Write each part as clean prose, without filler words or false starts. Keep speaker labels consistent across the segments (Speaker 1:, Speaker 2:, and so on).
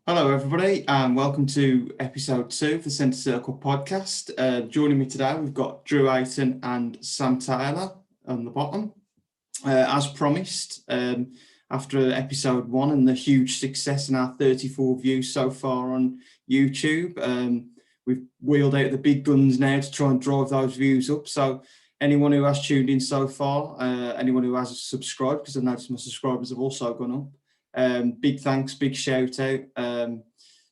Speaker 1: Hello, everybody, and welcome to episode 2 of the Centre Circle podcast. Joining me today, we've got Drew Ayton and Sam Taylor on the bottom. As promised, after episode 1 and the huge success in our 34 views so far on YouTube, we've wheeled out the big guns now to try and drive those views up. So anyone who has tuned in so far, anyone who has subscribed, because I noticed my subscribers have also gone up, big thanks, big shout out.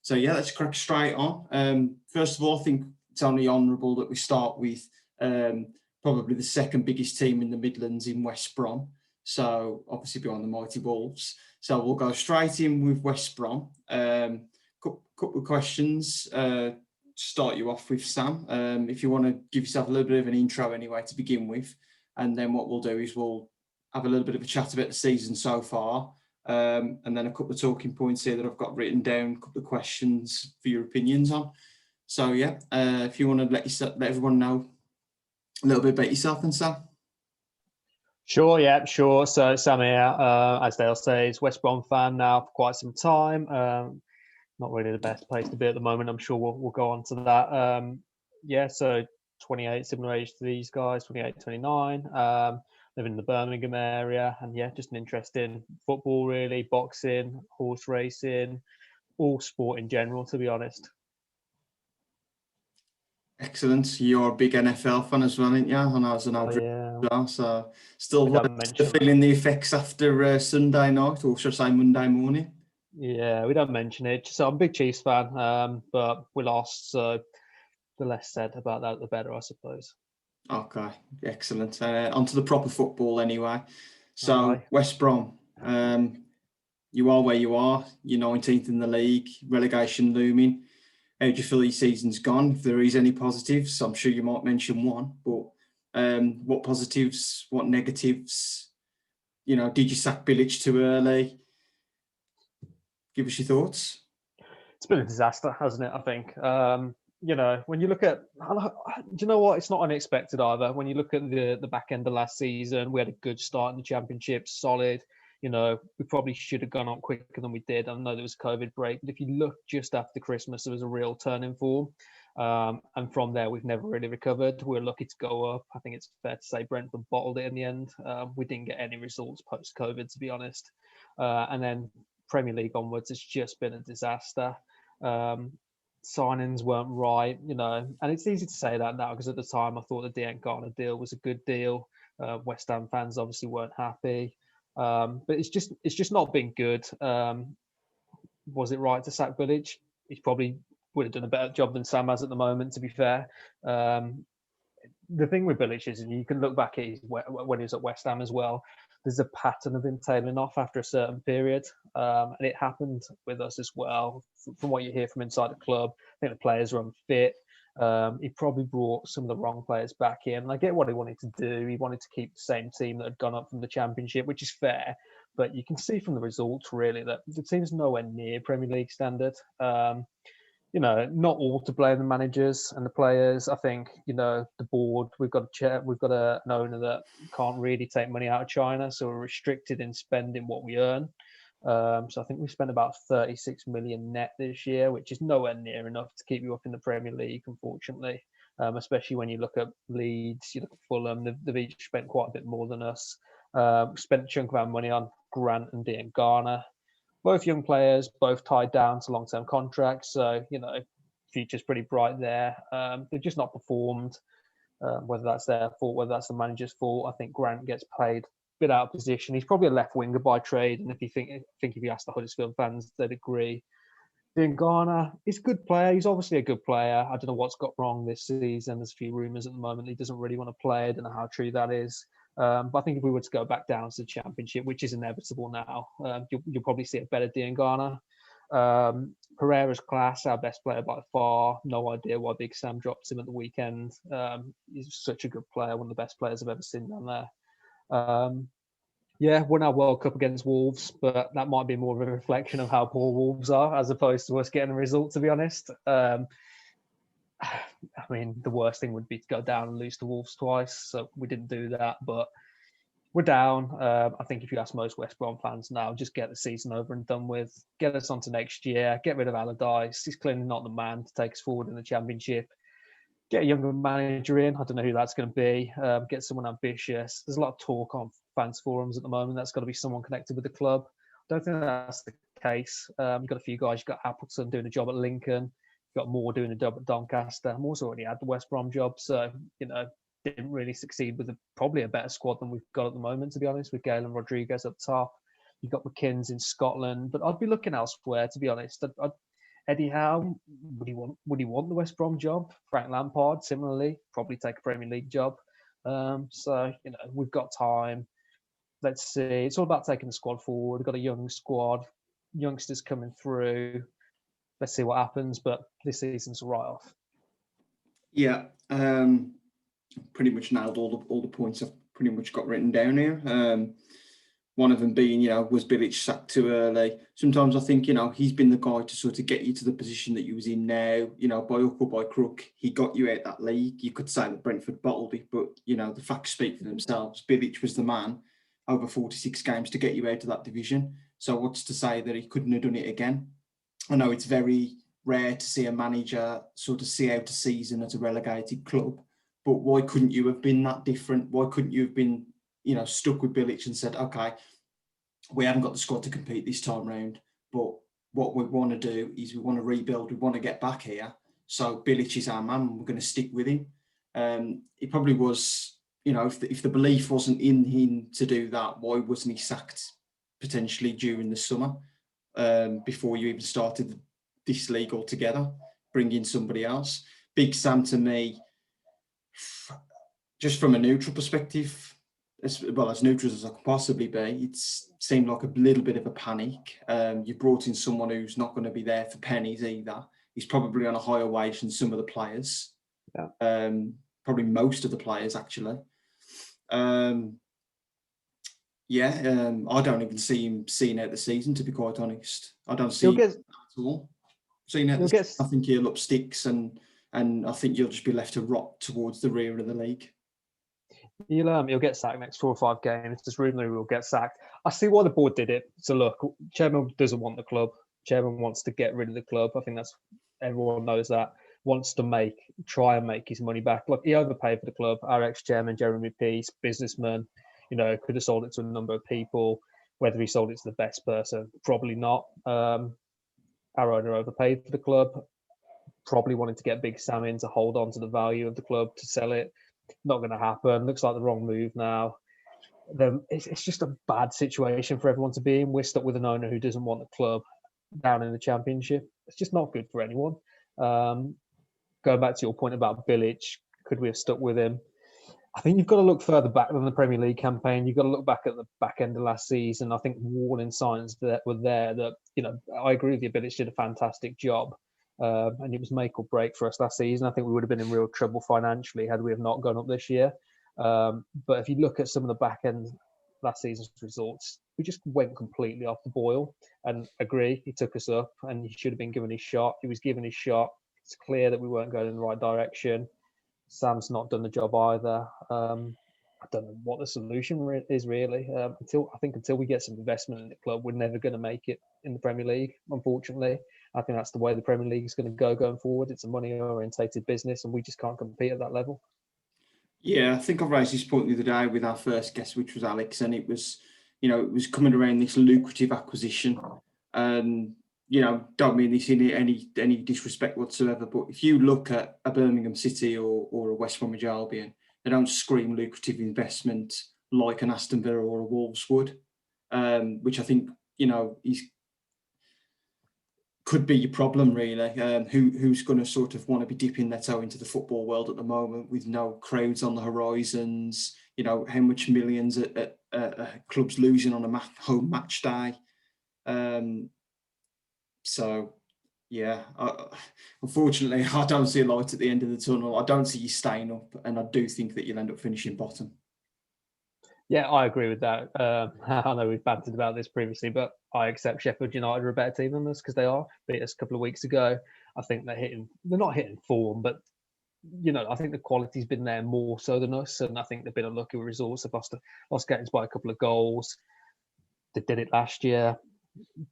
Speaker 1: So yeah, let's crack straight on. First of all, I think it's only honourable that we start with probably the second biggest team in the Midlands in West Brom. So obviously behind the mighty Wolves. So we'll go straight in with West Brom. Couple of questions. Start you off with Sam. If you want to give yourself a little bit of an intro anyway to begin with, and then what we'll do is we'll have a little bit of a chat about the season so far. And then a couple of talking points here that I've got written down, a couple of questions for your opinions on. So yeah, if you want to let everyone know a little bit about yourself then, Sam.
Speaker 2: Sure. So Sam here, as they'll say, is West Brom fan now for quite some time. Not really the best place to be at the moment. I'm sure we'll go on to that. So 28, similar age to these guys, 28, 29. Living in the Birmingham area, and just an interest in football, really, boxing, horse racing, all sport in general, to be honest.
Speaker 1: Excellent. You're a big NFL fan as well, aren't you? And I was an old well, so still feeling the effects after Sunday night, or should I say Monday morning?
Speaker 2: Yeah, we don't mention it. So I'm a big Chiefs fan, but we lost, so the less said about that, the better, I suppose.
Speaker 1: Okay, excellent. Onto the proper football anyway. So, West Brom, you are where you are. You're 19th in the league, relegation looming. How do you feel your season's gone? If there is any positives, I'm sure you might mention one, but what positives, what negatives? Did you sack Bilic too early? Give us your thoughts.
Speaker 2: It's been a disaster, hasn't it, I think? When you look at, do you know what? It's not unexpected either. When you look at the back end of last season, we had a good start in the Championship, solid. We probably should have gone up quicker than we did. I know there was a COVID break, but if you look just after Christmas, there was a real turn in form. And from there, we've never really recovered. We're lucky to go up. I think it's fair to say Brentford bottled it in the end. We didn't get any results post-COVID, to be honest. And then Premier League onwards, it's just been a disaster. Signings weren't right, and it's easy to say that now because at the time I thought the Diangana deal was a good deal. West Ham fans obviously weren't happy, but it's just not been good. Was it right to sack Bilic? He probably would have done a better job than Sam has at the moment, to be fair. The thing with Bilic is, and you can look back at when he was at West Ham as well, there's a pattern of him tailing off after a certain period. And it happened with us as well. From what you hear from inside the club, I think the players were unfit. He probably brought some of the wrong players back in. And I get what he wanted to do. He wanted to keep the same team that had gone up from the Championship, which is fair. But you can see from the results, really, that the team's nowhere near Premier League standard. Not all to blame the managers and the players. I think, the board, we've got an owner that can't really take money out of China, so we're restricted in spending what we earn. So I think we spent about 36 million net this year, which is nowhere near enough to keep you up in the Premier League, unfortunately. Especially when you look at Leeds, you look at Fulham, they've each spent quite a bit more than us. We spent a chunk of our money on Grant and Diangana. Both young players, both tied down to long-term contracts. So, future's pretty bright there. They've just not performed, whether that's their fault, whether that's the manager's fault. I think Grant gets played a bit out of position. He's probably a left winger by trade. And if you ask the Huddersfield fans, they'd agree. Diangana, he's a good player. He's obviously a good player. I don't know what's got wrong this season. There's a few rumours at the moment he doesn't really want to play. I don't know how true that is. But I think if we were to go back down to the Championship, which is inevitable now, you'll probably see a better Diangana. Pereira's class, our best player by far. No idea why Big Sam dropped him at the weekend. He's such a good player, one of the best players I've ever seen down there. Won our World Cup against Wolves, but that might be more of a reflection of how poor Wolves are as opposed to us getting a result, to be honest. The worst thing would be to go down and lose to Wolves twice, so we didn't do that. But we're down. I think if you ask most West Brom fans now, just get the season over and done with. Get us on to next year. Get rid of Allardyce. He's clearly not the man to take us forward in the Championship. Get a younger manager in. I don't know who that's going to be. Get someone ambitious. There's a lot of talk on fans forums at the moment. That's got to be someone connected with the club. I don't think that's the case. You've got a few guys. You've got Appleton doing a job at Lincoln. You've got Moore doing a job at Doncaster. Moore's already had the West Brom job. So, didn't really succeed with probably a better squad than we've got at the moment, to be honest, with Gale and Rodriguez up top. You've got McKinn's in Scotland. But I'd be looking elsewhere, to be honest. Eddie Howe, would he want the West Brom job? Frank Lampard, similarly, probably take a Premier League job. So, we've got time. Let's see. It's all about taking the squad forward. We've got a young squad, youngsters coming through. Let's see what happens. But this season's a write-off.
Speaker 1: Yeah, pretty much nailed all the points I've pretty much got written down here. One of them being, was Bilic sacked too early? Sometimes I think, he's been the guy to sort of get you to the position that you was in now. By hook or by crook, he got you out that league. You could say that Brentford bottled it, but, the facts speak for themselves. Bilic was the man over 46 games to get you out of that division. So what's to say that he couldn't have done it again? I know it's very rare to see a manager sort of see out a season at a relegated club, but why couldn't you have been that different? Why couldn't you have been stuck with Bilic and said, okay, we haven't got the squad to compete this time round, but what we want to do is we want to rebuild, we want to get back here. So Bilic is our man, we're going to stick with him. It probably was, if the belief wasn't in him to do that, why wasn't he sacked potentially during the summer before you even started this league altogether, bring in somebody else? Big Sam, to me, just from a neutral perspective, as neutral as I could possibly be, it seemed like a little bit of a panic. You brought in someone who's not going to be there for pennies either. He's probably on a higher wage than some of the players. Yeah. Probably most of the players, actually. I don't even see him seeing out the season, to be quite honest. I don't see him at all. I think he'll up sticks and I think you'll just be left to rot towards the rear of the league.
Speaker 2: He'll get sacked next 4 or 5 games. There's rumour he will get sacked. I see why the board did it. So look, chairman doesn't want the club. Chairman wants to get rid of the club. I think everyone knows that. Wants to try and make his money back. Look, he overpaid for the club. Our ex-chairman, Jeremy Peace, businessman, could have sold it to a number of people. Whether he sold it to the best person, probably not. Our owner overpaid for the club. Probably wanted to get Big Sam in to hold on to the value of the club, to sell it. Not going to happen. Looks like the wrong move now. It's just a bad situation for everyone to be in. We're stuck with an owner who doesn't want the club down in the Championship. It's just not good for anyone. Going back to your point about Bilic, could we have stuck with him? I think you've got to look further back than the Premier League campaign. You've got to look back at the back end of last season. I think warning signs that were there that, I agree with you, Bilic did a fantastic job. And it was make or break for us last season. I think we would have been in real trouble financially had we have not gone up this year. But if you look at some of the back end last season's results, we just went completely off the boil. And agree, he took us up and he should have been given his shot. He was given his shot. It's clear that we weren't going in the right direction. Sam's not done the job either. I don't know what the solution is really. Until we get some investment in the club, we're never going to make it in the Premier League, unfortunately. I think that's the way the Premier League is going to go going forward. It's a money-orientated business, and we just can't compete at that level.
Speaker 1: Yeah, I think I raised this point the other day with our first guest, which was Alex, and it was coming around this lucrative acquisition. And don't mean this in any disrespect whatsoever, but if you look at a Birmingham City or a West Bromwich Albion, they don't scream lucrative investment like an Aston Villa or a Wolves would, which I think could be your problem, really. Who's going to sort of want to be dipping their toe into the football world at the moment with no crowds on the horizons? How much millions at clubs losing on a home match day. Unfortunately, I don't see a light at the end of the tunnel. I don't see you staying up, and I do think that you'll end up finishing bottom.
Speaker 2: Yeah, I agree with that. I know we've bantered about this previously, but I accept Sheffield United are a better team than us because they beat us a couple of weeks ago. I think they're not hitting form, but I think the quality's been there more so than us, and I think they've been unlucky with results. They've lost games by a couple of goals. They did it last year.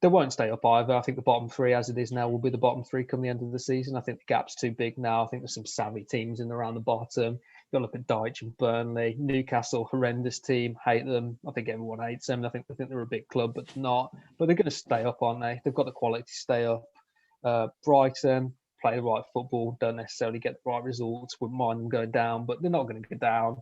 Speaker 2: They won't stay up either. I think the bottom three, as it is now, will be the bottom three come the end of the season. I think the gap's too big now. I think there's some savvy teams in around the bottom. You've got to look at Dyche and Burnley. Newcastle, horrendous team. Hate them. I think everyone hates them. I think they think they're a big club, but not. But they're going to stay up, aren't they? They've got the quality to stay up. Brighton play the right football, don't necessarily get the right results. Wouldn't mind them going down, but they're not going to go down.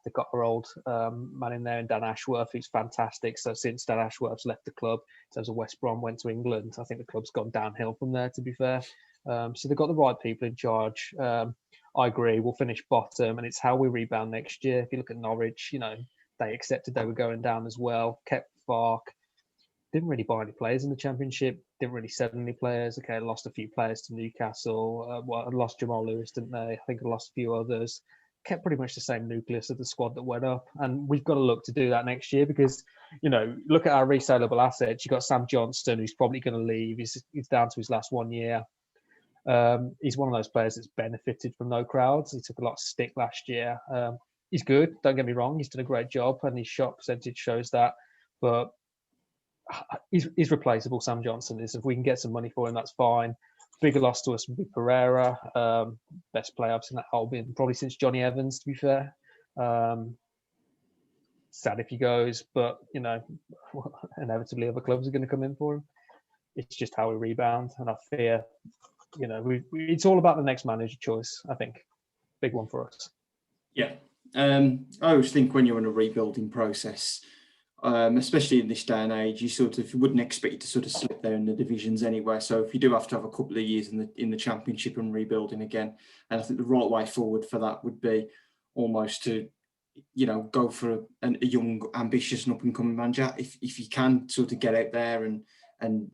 Speaker 2: They've got our old man in there, and Dan Ashworth, who's fantastic. So since Dan Ashworth's left the club, in terms of West Brom went to England, I think the club's gone downhill from there, to be fair. So they've got the right people in charge. I agree, we'll finish bottom, and it's how we rebound next year. If you look at Norwich, they accepted they were going down as well, kept Fark, didn't really buy any players in the Championship, didn't really sell any players. Okay, lost a few players to Newcastle. Lost Jamal Lewis, didn't they? I think I lost a few others. Kept pretty much the same nucleus of the squad that went up. And we've got to look to do that next year because, look at our resaleable assets. You've got Sam Johnston, who's probably going to leave. He's down to his last 1 year. He's one of those players that's benefited from no crowds. He took a lot of stick last year. He's good, don't get me wrong. He's done a great job and his shot percentage shows that. But he's replaceable, Sam Johnson is. If we can get some money for him, that's fine. Bigger loss to us would be Pereira, best player I've seen at Albion probably since Johnny Evans, to be fair. Sad if he goes, but inevitably other clubs are going to come in for him. It's just how we rebound, and I fear, it's all about the next manager choice. I think big one for us.
Speaker 1: Yeah, I always think when you're in a rebuilding process, especially in this day and age, you wouldn't expect you to sort of slip there in the divisions anyway. So if you do have to have a couple of years in the Championship and rebuilding again, and I think the right way forward for that would be almost to, go for a young, ambitious and up and coming manager. If you can sort of get out there and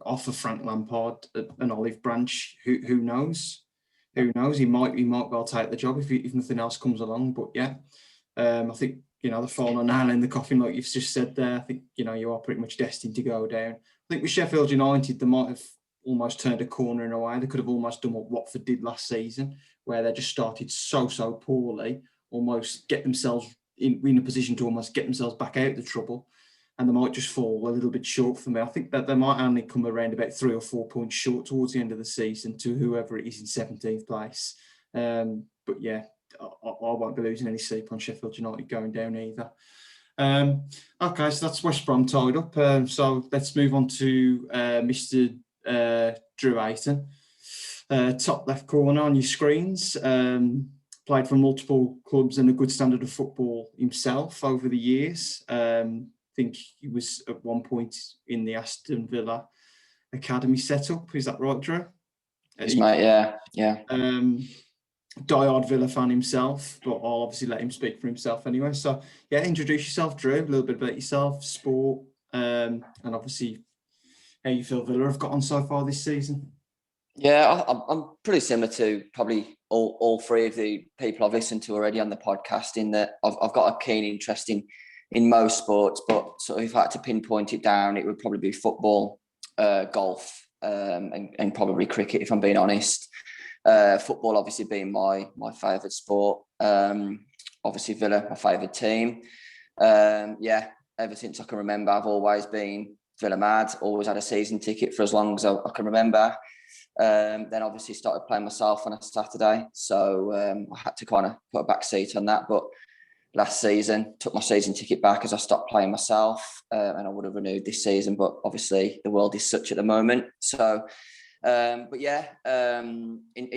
Speaker 1: offer Frank Lampard an olive branch, who knows? Who knows? He might well take the job if nothing else comes along. But yeah, I think. The final nail in the coffin, like you've just said there. I think, you are pretty much destined to go down. I think with Sheffield United, they might have almost turned a corner in a way. They could have almost done what Watford did last season, where they just started so poorly, almost get themselves in a position to almost get themselves back out of the trouble. And they might just fall a little bit short for me. I think that they might only come around about 3 or 4 points short towards the end of the season to whoever it is in 17th place. But yeah, I won't be losing any sleep on Sheffield United going down either. Okay, so that's West Brom tied up. So let's move on to Mr. Drew Ayton. Top left corner on your screens. Played for multiple clubs and a good standard of football himself over the years. I think he was at one point in the Aston Villa academy setup. Is that right, Drew?
Speaker 3: Yes, mate, yeah.
Speaker 1: Die-hard Villa fan himself, but I'll obviously let him speak for himself anyway. So, yeah, introduce yourself, Drew, a little bit about yourself, sport, and obviously how you feel Villa have got on so far this season.
Speaker 3: Yeah, I'm pretty similar to probably all three of the people I've listened to already on the podcast, in that I've got a keen interest in most sports, but sort of if I had to pinpoint it down, it would probably be football, golf, and probably cricket, if I'm being honest. Football obviously being my favourite sport. Obviously Villa, my favourite team. Ever since I can remember, I've always been Villa mad, always had a season ticket for as long as I can remember. Then obviously started playing myself on a Saturday, so I had to kind of put a back seat on that. But last season, took my season ticket back as I stopped playing myself, and I would have renewed this season. But obviously the world is such at the moment, so. In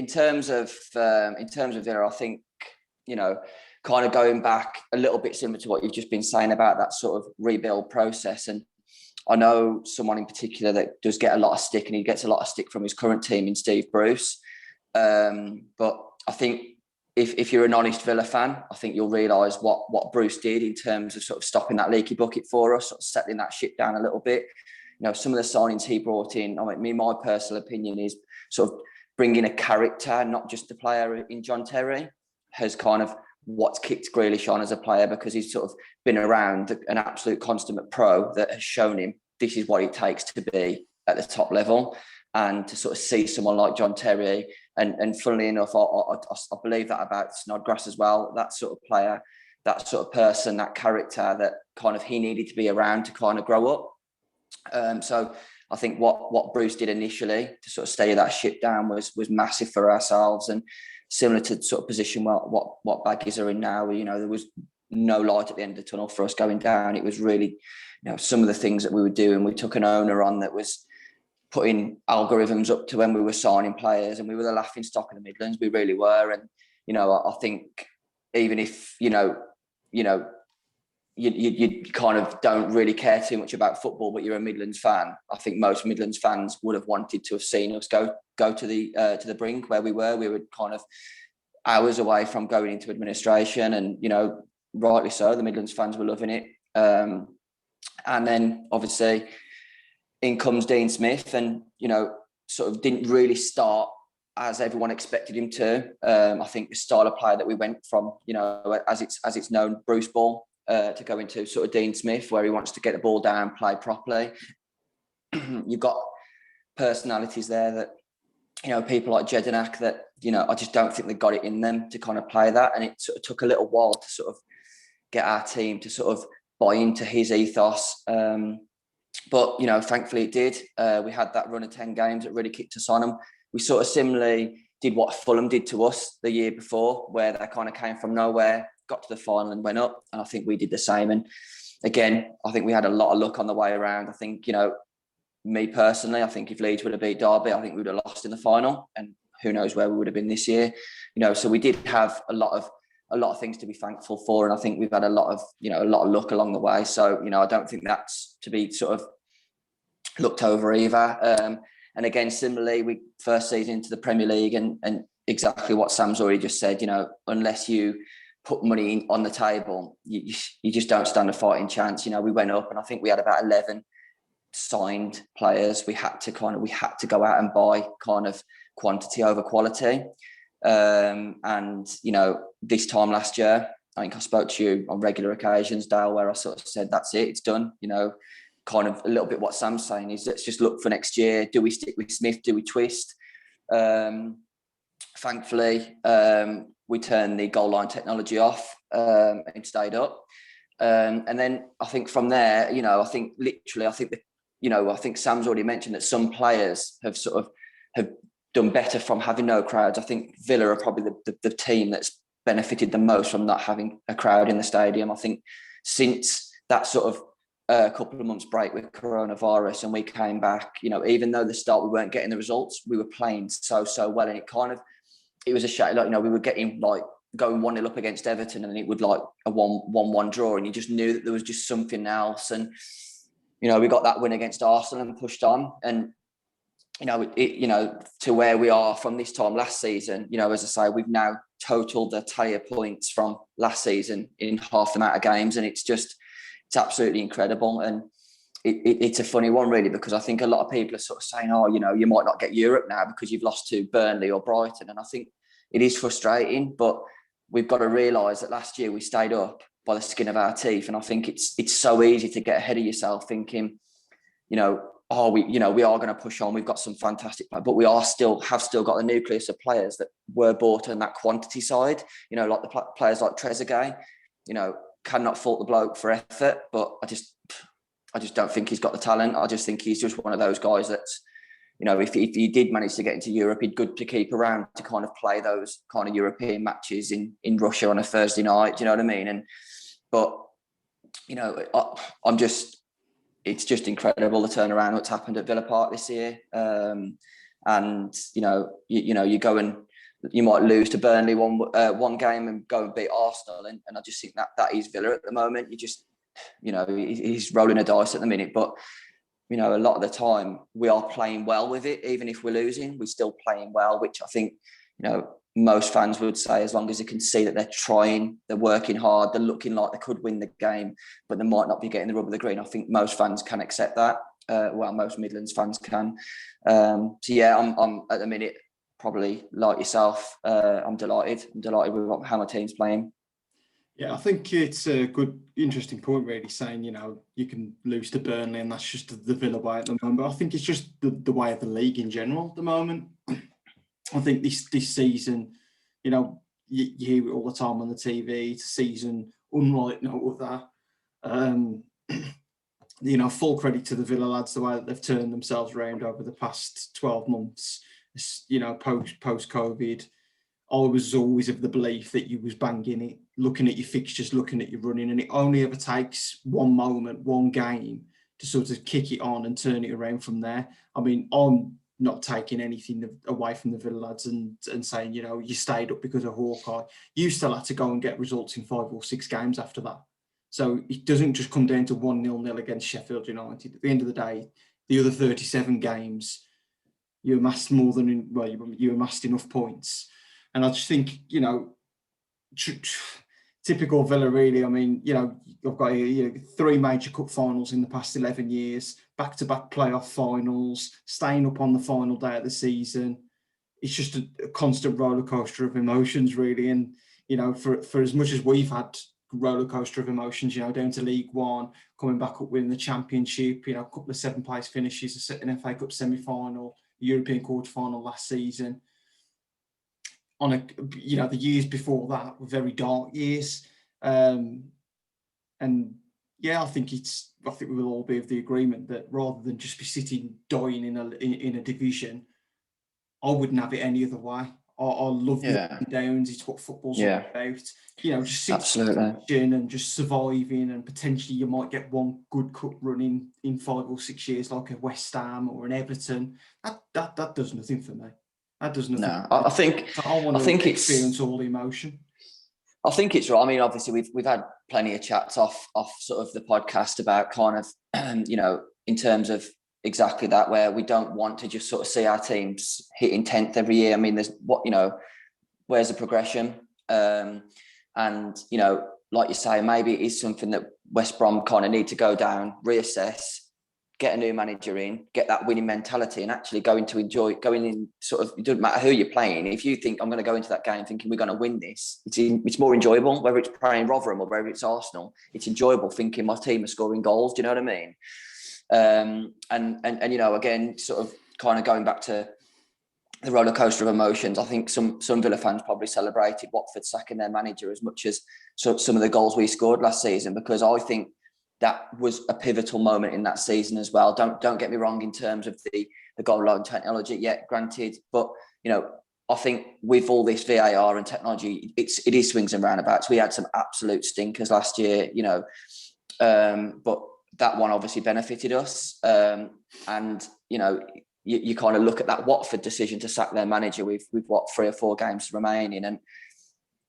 Speaker 3: terms of Villa, I think, kind of going back a little bit similar to what you've just been saying about that sort of rebuild process. And I know someone in particular that does get a lot of stick, and he gets a lot of stick from his current team in Steve Bruce. But I think if you're an honest Villa fan, I think you'll realise what Bruce did in terms of sort of stopping that leaky bucket for us, sort of settling that ship down a little bit. Some of the signings he brought in, my personal opinion is sort of bringing a character, not just a player, in John Terry, has kind of what's kicked Grealish on as a player, because he's sort of been around an absolute consummate pro that has shown him this is what it takes to be at the top level. and to sort of see someone like John Terry, and funnily enough, I believe that about Snodgrass as well, that sort of player, that sort of person, that character that kind of he needed to be around to kind of grow up. So I think what Bruce did initially to sort of steady that ship down was massive for ourselves, and similar to the sort of position what Baggies are in now. You know, there was no light at the end of the tunnel for us going down. It was really, you know, some of the things that we were doing. We took an owner on that was putting algorithms up to when we were signing players, and we were the laughing stock of the Midlands. We really were. And, you know, I think even if, you kind of don't really care too much about football, but you're a Midlands fan, I think most Midlands fans would have wanted to have seen us go to the brink where we were. We were kind of hours away from going into administration, and, you know, rightly so, the Midlands fans were loving it. And then obviously in comes Dean Smith, and, you know, sort of didn't really start as everyone expected him to. I think the style of play that we went from, you know, as it's known, Bruce ball, to go into sort of Dean Smith, where he wants to get the ball down, play properly. You've got personalities there that, you know, people like Jedinak that, you know, I just don't think they got it in them to kind of play that. And it sort of took a little while to sort of get our team to sort of buy into his ethos. But, you know, thankfully it did. We had that run of 10 games that really kicked us on them. We sort of similarly did what Fulham did to us the year before, where they kind of came from nowhere, got to the final and went up. And I think we did the same. And again, I think we had a lot of luck on the way around. I think, you know, me personally, I think if Leeds would have beat Derby, I think we would have lost in the final. And who knows where we would have been this year. You know, so we did have a lot of things to be thankful for. And I think we've had a lot of luck along the way. So, you know, I don't think that's to be sort of looked over either. And again, similarly, we first season into the Premier League, and exactly what Sam's already just said, you know, unless you put money on the table, you just don't stand a fighting chance. You know, we went up, and I think we had about 11 signed players. We had to go out and buy kind of quantity over quality. And, you know, this time last year, I think I spoke to you on regular occasions, Dale, where I sort of said, that's it, it's done. You know, kind of a little bit what Sam's saying is, let's just look for next year. Do we stick with Smith? Do we twist? Thankfully, we turned the goal line technology off, and stayed up. And then I think from there, you know, I think Sam's already mentioned that some players have done better from having no crowds. I think Villa are probably the team that's benefited the most from not having a crowd in the stadium. I think since that sort of a couple of months break with coronavirus and we came back, you know, even though the start we weren't getting the results, we were playing so well, and it was a shame. Like, you know, we were getting like going 1-0 up against Everton, and then it would like a 1-1 draw, and you just knew that there was just something else. And, you know, we got that win against Arsenal and pushed on, and, you know, to where we are from this time last season. You know, as I say, we've now totaled the tally of points from last season in half the amount of games, and it's absolutely incredible. And it's a funny one, really, because I think a lot of people are sort of saying, oh, you know, you might not get Europe now because you've lost to Burnley or Brighton. And I think it is frustrating, but we've got to realise that last year we stayed up by the skin of our teeth. And I think it's so easy to get ahead of yourself thinking, you know, we are going to push on. We've got some fantastic players, but we have still got the nucleus of players that were bought on that quantity side, you know, like the players like Trezeguet, you know, cannot fault the bloke for effort, but I just don't think he's got the talent. I just think he's just one of those guys that's, you know, if he did manage to get into Europe, he'd good to keep around to kind of play those kind of European matches in Russia on a Thursday night. Do you know what I mean? But, you know, it's just incredible, the turnaround, what's happened at Villa Park this year. And, you know, you go and you might lose to Burnley one game and go and beat Arsenal. And I just think that is Villa at the moment. You know, he's rolling a dice at the minute, but, you know, a lot of the time we are playing well with it. Even if we're losing, we're still playing well, which I think, you know, most fans would say, as long as they can see that they're trying, they're working hard, they're looking like they could win the game, but they might not be getting the rub of the green. I think most fans can accept that. Most Midlands fans can. So yeah, I'm at the minute, probably like yourself. I'm delighted with how my team's playing.
Speaker 1: Yeah, I think it's a good, interesting point, really, saying, you can lose to Burnley and that's just the Villa way at the moment. But I think it's just the way of the league in general at the moment. I think this season, you hear it all the time on the TV, it's a season unlike no other. Full credit to the Villa lads, the way that they've turned themselves around over the past 12 months, post-COVID. I was always of the belief that you was banging it, looking at your fixtures, looking at your running, and it only ever takes one moment, one game to sort of kick it on and turn it around from there. I mean, I'm not taking anything away from the Villa lads and saying, you stayed up because of Hawkeye. You still had to go and get results in 5 or 6 games after that. So it doesn't just come down to 1-0 against Sheffield United. At the end of the day, the other 37 games, you amassed you amassed enough points. And I just think, typical Villa, really. I mean, I've got 3 major cup finals in the past 11 years, back-to-back playoff finals, staying up on the final day of the season. It's just a constant roller coaster of emotions, really. And, for as much as we've had roller coaster of emotions, down to League One, coming back up winning the Championship, a couple of 7th-place finishes, an FA Cup semi-final, European quarter-final last season. On the years before that were very dark years, and yeah, I think we will all be of the agreement that rather than just be sitting dying in a division, I wouldn't have it any other way. I love the ups and downs. It's what football's all about. Just sitting and just surviving, and potentially you might get one good cup run in 5 or 6 years, like a West Ham or an Everton. That does nothing for me. That does nothing.
Speaker 3: No, I think
Speaker 1: experience all the emotion.
Speaker 3: I think it's right. I mean, obviously we've had plenty of chats off sort of the podcast about kind of in terms of exactly that, where we don't want to just sort of see our teams hitting 10th every year. I mean, where's the progression? And like you say, maybe it is something that West Brom kind of need to go down, reassess, get a new manager in, get that winning mentality, and actually going in sort of, it doesn't matter who you're playing. If you think I'm going to go into that game thinking we're going to win this, it's more enjoyable, whether it's playing Rotherham or whether it's Arsenal. It's enjoyable thinking my team is scoring goals. Do you know what I mean? And again, sort of kind of going back to the roller coaster of emotions, I think some Villa fans probably celebrated Watford sacking their manager as much as some of the goals we scored last season, because I think that was a pivotal moment in that season as well. Don't get me wrong in terms of the goal line technology yet, granted, but I think with all this VAR and technology, it is swings and roundabouts. We had some absolute stinkers last year, but that one obviously benefited us. And you kind of look at that Watford decision to sack their manager with what 3 or 4 games remaining, and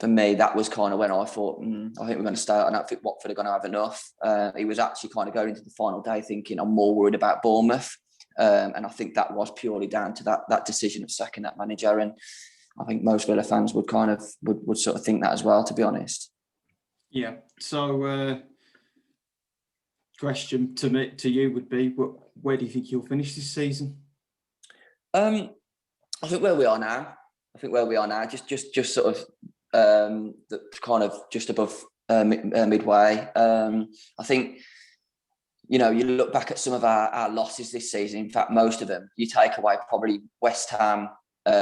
Speaker 3: for me, that was kind of when I thought, I think we're going to start, and I think Watford are going to have enough. He was actually kind of going into the final day thinking I'm more worried about Bournemouth. And I think that was purely down to that decision of sacking that manager. And I think most Villa fans would kind of would sort of think that as well, to be honest.
Speaker 1: Yeah. So question to you would be, where do you think you'll finish this season?
Speaker 3: I think where we are now, just sort of kind of just above midway. I think, you look back at some of our losses this season. In fact, most of them, you take away probably West Ham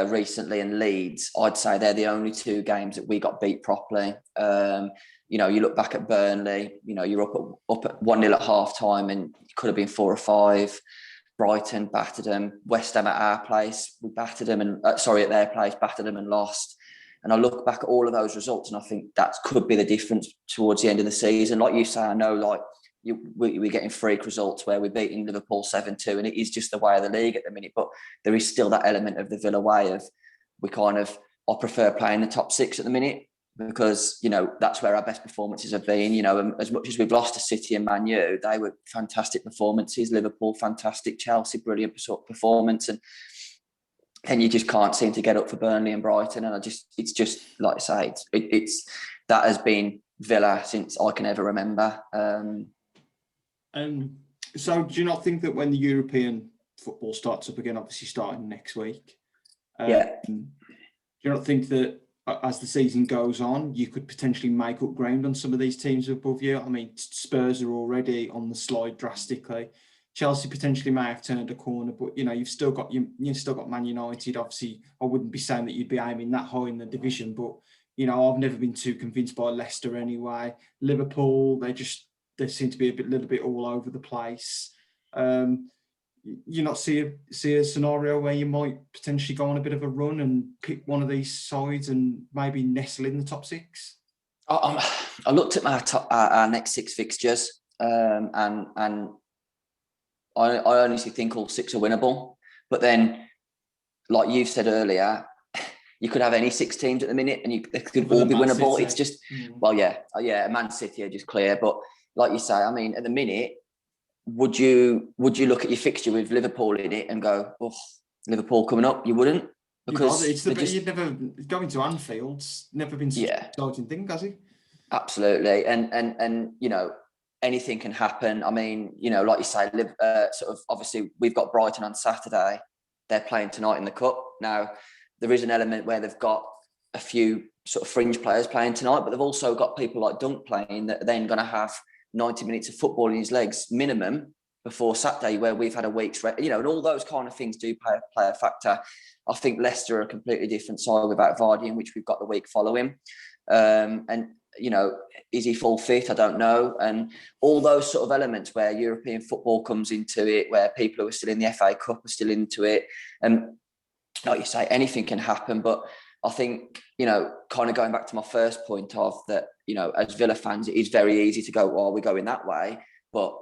Speaker 3: recently and Leeds. I'd say they're the only 2 games that we got beat properly. You look back at Burnley, you're up at 1-0 at half time and it could have been 4 or 5. Brighton battered them. West Ham at our place, we battered them, and at their place, battered them and lost. And I look back at all of those results and I think that could be the difference towards the end of the season. Like you say, I know we're getting freak results where we're beating Liverpool 7-2, and it is just the way of the league at the minute. But there is still that element of the Villa way of I prefer playing the top 6 at the minute, because, that's where our best performances have been. As much as we've lost to City and Man U, they were fantastic performances. Liverpool, fantastic. Chelsea, brilliant performance. And you just can't seem to get up for Burnley and Brighton. And it's just like I say, it's that has been Villa since I can ever remember.
Speaker 1: So do you not think that when the European football starts up again, obviously starting next week, do you not think that as the season goes on, you could potentially make up ground on some of these teams above you. I mean, Spurs are already on the slide drastically. Chelsea potentially may have turned a corner, but you've still got Man United. Obviously, I wouldn't be saying that you'd be aiming that high in the division, but I've never been too convinced by Leicester anyway. Liverpool, they seem to be a little bit all over the place. You not see a scenario where you might potentially go on a bit of a run and pick one of these sides and maybe nestle in the top six?
Speaker 3: I looked at our next 6 fixtures, and I honestly think all 6 are winnable. But then, like you've said earlier, you could have any 6 teams at the minute, and they could all be winnable. It's just, Man City are just clear. But like you say, I mean, at the minute, would you look at your fixture with Liverpool in it and go, "Oh, Liverpool coming up"? You wouldn't, because
Speaker 1: you'd never going to Anfield's never been such an exciting thing, has it?
Speaker 3: Absolutely, and anything can happen. I mean, like you say, sort of obviously we've got Brighton on Saturday. They're playing tonight in the cup. Now there is an element where they've got a few sort of fringe players playing tonight, but they've also got people like Dunk playing that are then going to have 90 minutes of football in his legs minimum before Saturday, where we've had a week's rest, and all those kind of things do play a factor. I think Leicester are a completely different side without Vardy, in which we've got the week following. And is he full fit? I don't know. And all those sort of elements where European football comes into it, where people who are still in the FA Cup are still into it. And like you say, anything can happen. But I think, kind of going back to my first point of that, as Villa fans, it is very easy to go, well, we're going that way. But,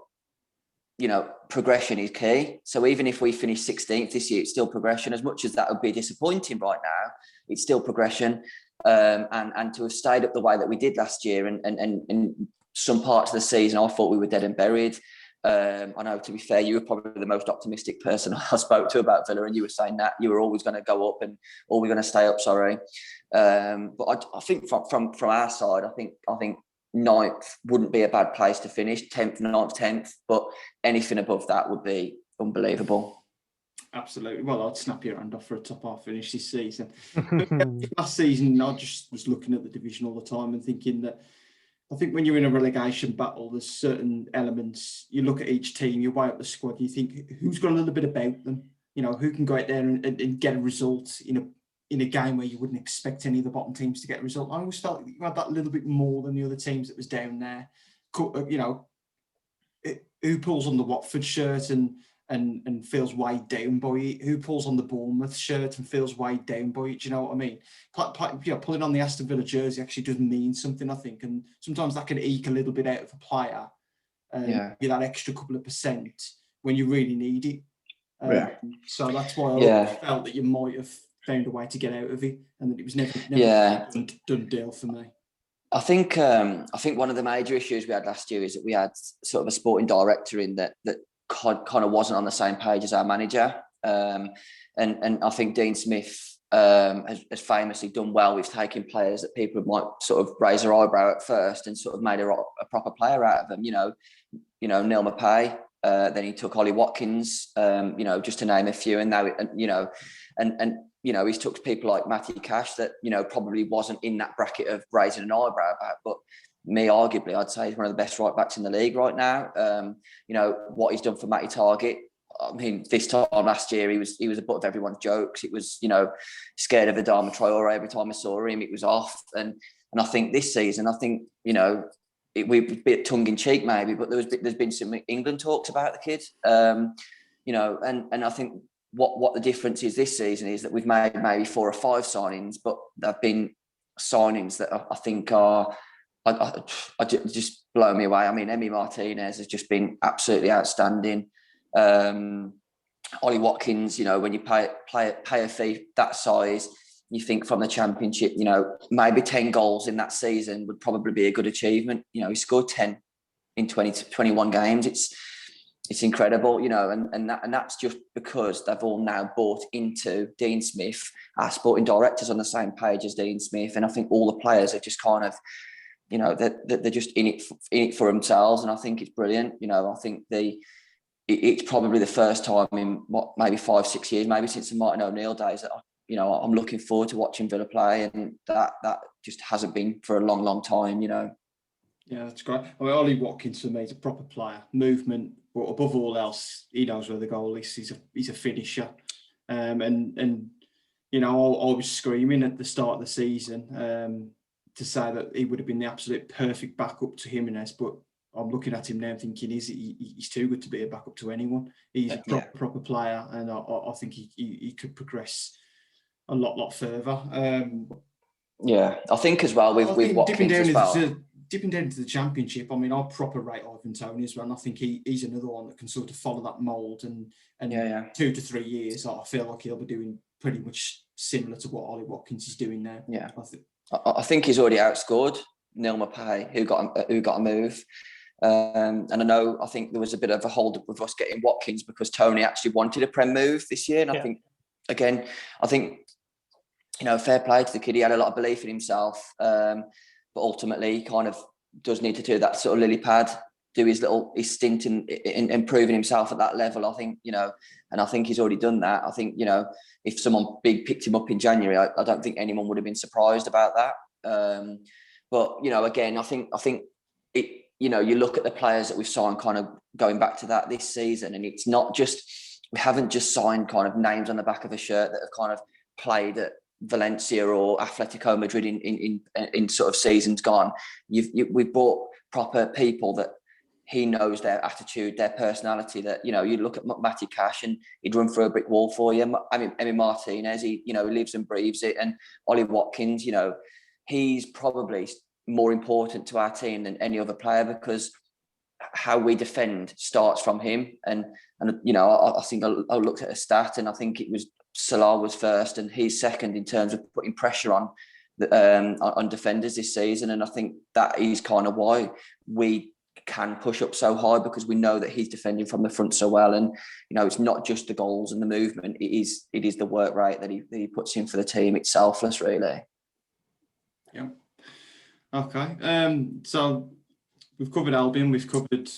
Speaker 3: progression is key. So even if we finish 16th this year, it's still progression. As much as that would be disappointing right now, it's still progression. And to have stayed up the way that we did last year, and some parts of the season, I thought we were dead and buried. I know, to be fair, you were probably the most optimistic person I spoke to about Villa, and you were saying that you were always going to go up and always going to stay up. But I think from our side, I think 9th wouldn't be a bad place to finish. 10th, 9th, 10th, but anything above that would be unbelievable.
Speaker 1: Absolutely. Well, I'd snap your hand off for a top half finish this season. Last season, I just was looking at the division all the time and thinking that I think when you're in a relegation battle, there's certain elements. You look at each team, you weigh up the squad, you think who's got a little bit about them. Who can go out there and get a result in a game where you wouldn't expect any of the bottom teams to get a result. I always felt you had that little bit more than the other teams that was down there. Who pulls on the Watford shirt and feels weighed down by it? Who pulls on the Bournemouth shirt and feels weighed down by it? Do you know what I mean? Pulling on the Aston Villa jersey actually does mean something, I think, and sometimes that can eke a little bit out of a player. Give that extra couple of % when you really need it. So that's why I felt that you might have found a way to get out of it, and that it was never a done deal for me.
Speaker 3: I think one of the major issues we had last year is that we had sort of a sporting director in that kind of wasn't on the same page as our manager, and I think Dean Smith has famously done well with taking players that people might sort of raise their eyebrow at first and sort of made a proper player out of them. Neil Maupay, then he took Ollie Watkins, just to name a few, and now he's took people like Matty Cash that probably wasn't in that bracket of raising an eyebrow about, but me, arguably, I'd say he's one of the best right backs in the league right now. What he's done for Matty Targett. I mean, this time last year, he was the butt of everyone's jokes. It was, scared of Adama Traore every time I saw him. It was off. And I think this season, we're a bit tongue in cheek maybe, but there's been some England talks about the kid. And I think what the difference is this season is that we've made maybe 4 or 5 signings, but there have been signings that I think are. I just blow me away. I mean, Emi Martinez has just been absolutely outstanding. Ollie Watkins, when you pay a fee that size, you think from the Championship, maybe 10 goals in that season would probably be a good achievement. He scored 10 in 21 games. It's incredible, and that's just because they've all now bought into Dean Smith. Our sporting director's on the same page as Dean Smith, and I think all the players are just kind of, they're just in it for themselves, and I think it's brilliant. I think it's probably the first time in maybe 5-6 years, maybe since the Martin O'Neill days, that I'm looking forward to watching Villa play, and that just hasn't been for a long, long time.
Speaker 1: Yeah, that's great. I mean, Ollie Watkins for me is a proper player, movement, but above all else, he knows where the goal is. He's a finisher, and I was screaming at the start of the season to say that he would have been the absolute perfect backup to Jimenez, but I'm looking at him now thinking he's too good to be a backup to anyone. He's a proper player, and I think he could progress a lot further.
Speaker 3: I think as well with Watkins as well.
Speaker 1: Dipping down into the Championship, I mean, I proper rate Ivan Toney as well. And I think he's another one that can sort of follow that mould. And 2 to 3 years, I feel like he'll be doing pretty much similar to what Ollie Watkins is doing now.
Speaker 3: Yeah, I think he's already outscored Neil Maupay, who got a move. And I think there was a bit of a hold up with us getting Watkins because Toney actually wanted a Prem move this year. And I think, fair play to the kid. He had a lot of belief in himself. But ultimately, he kind of does need to do that sort of lily pad, do his stint in improving himself at that level. I think, and I think he's already done that. I think, if someone big picked him up in January, I don't think anyone would have been surprised about that. But again, I think it. You look at the players that we've signed, kind of going back to that this season, and it's not just, we haven't just signed kind of names on the back of a shirt that have kind of played at Valencia or Atletico Madrid in sort of seasons gone. We've brought proper people that he knows their attitude, their personality. That you look at Matty Cash and he'd run through a brick wall for you. I mean, Emi Martinez, he lives and breathes it, and Ollie Watkins, he's probably more important to our team than any other player because how we defend starts from him. And I think I looked at a stat and I think it was Salah was first and he's second in terms of putting pressure on defenders this season. And I think that is kind of why we can push up so high, because we know that he's defending from the front so well. And it's not just the goals and the movement; it is the work rate that he puts in for the team. It's selfless, really.
Speaker 1: Yeah. Okay. So we've covered Albion, we've covered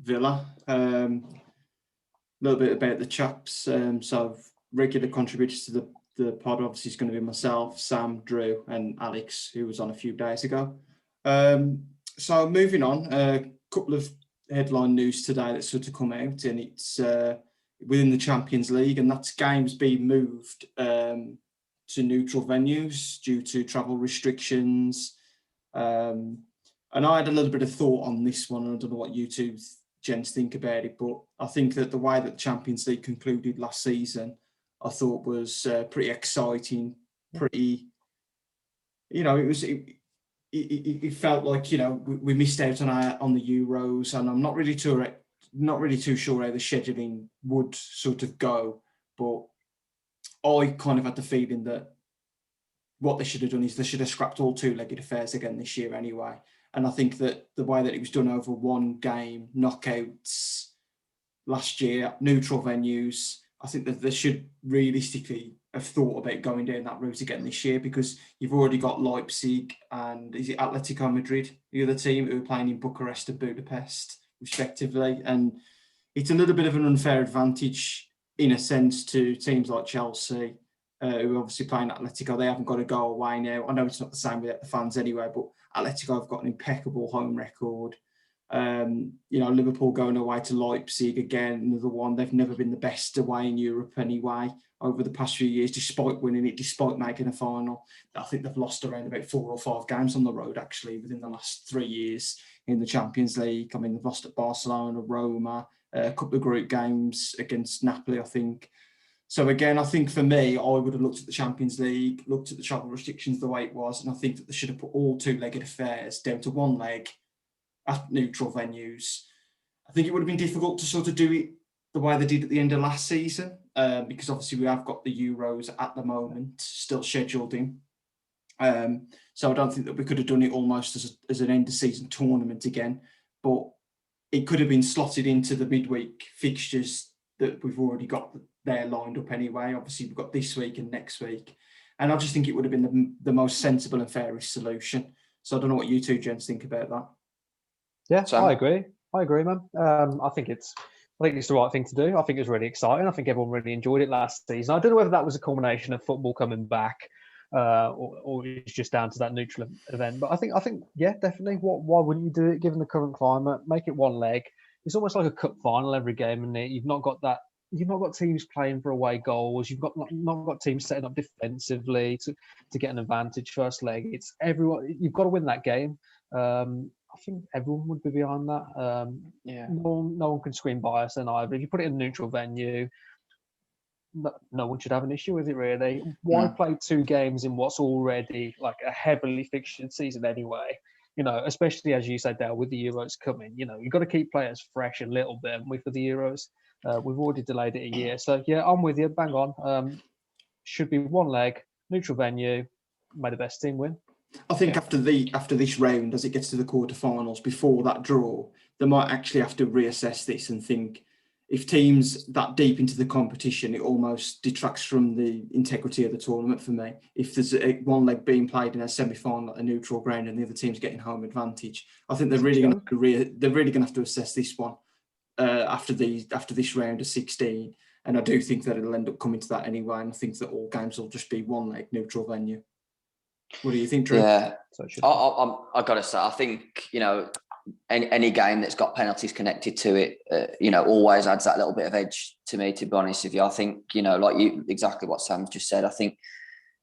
Speaker 1: Villa. A little bit about the chaps. So regular contributors to the pod obviously is going to be myself, Sam, Drew, and Alex, who was on a few days ago. So moving on, a couple of headline news today that's sort of come out, and it's within the Champions League, and that's games being moved to neutral venues due to travel restrictions. And I had a little bit of thought on this one, and I don't know what you two gents think about it, but I think that the way that the Champions League concluded last season, I thought was pretty exciting, pretty, it felt like, we missed out on the Euros, and I'm not really too sure how the scheduling would sort of go, but I kind of had the feeling that what they should have done is they should have scrapped all two-legged affairs again this year anyway. And I think that the way that it was done over one game, knockouts last year, neutral venues, I think that they should realistically have thought about going down that route again this year, because you've already got Leipzig and is it Atletico Madrid, the other team, who are playing in Bucharest and Budapest respectively. And it's a little bit of an unfair advantage in a sense to teams like Chelsea, who are obviously playing Atletico. They haven't got to go away now. I know it's not the same without the fans anyway, but Atletico have got an impeccable home record. Liverpool going away to Leipzig again, another one. They've never been the best away in Europe anyway over the past few years, despite winning it, despite making a final. I think they've lost around about 4 or 5 games on the road actually within the last 3 years in the Champions League. I mean, they've lost at Barcelona, Roma, a couple of group games against Napoli, I think. So again, I think for me, I would have looked at the Champions League, looked at the travel restrictions the way it was, and I think that they should have put all two-legged affairs down to one leg at neutral venues. I think it would have been difficult to sort of do it the way they did at the end of last season, because obviously we have got the Euros at the moment still scheduled in. So I don't think that we could have done it almost as an end-of-season tournament again, but it could have been slotted into the midweek fixtures that we've already got there lined up anyway. Obviously, we've got this week and next week. And I just think it would have been the most sensible and fairest solution. So I don't know what you two gents think about that.
Speaker 2: Yeah, Sam? I agree, man. I think it's I think it's the right thing to do. I think it was really exciting. I think everyone really enjoyed it last season. I don't know whether that was a culmination of football coming back, or it's just down to that neutral event. But I think, yeah, definitely. Why wouldn't you do it given the current climate? Make it one leg. It's almost like a cup final every game, and you've not got that. You've not got teams playing for away goals. You've not got teams setting up defensively to get an advantage first leg. It's everyone. You've got to win that game. I think everyone would be behind that. No one can scream bias then either. If you put it in a neutral venue, no one should have an issue with it really. Why play two games in what's already like a heavily fixtured season anyway? Especially as you said, Dale, with the Euros coming, you've got to keep players fresh a little bit. And for the Euros, we've already delayed it a year. So yeah, I'm with you. Bang on. Should be one leg, neutral venue, may the best team win.
Speaker 1: I think after this round, as it gets to the quarterfinals, before that draw, they might actually have to reassess this and think if teams that deep into the competition, it almost detracts from the integrity of the tournament for me. If there's one leg being played in a semi-final at a neutral ground and the other team's getting home advantage, I think they're really going to have to assess this one after this round of 16. And I do think that it'll end up coming to that anyway. And I think that all games will just be one leg neutral venue. What do you think, Drew?
Speaker 3: Yeah, I got to say, I think, any game that's got penalties connected to it, always adds that little bit of edge to me, to be honest with you. I think, exactly what Sam's just said. I think,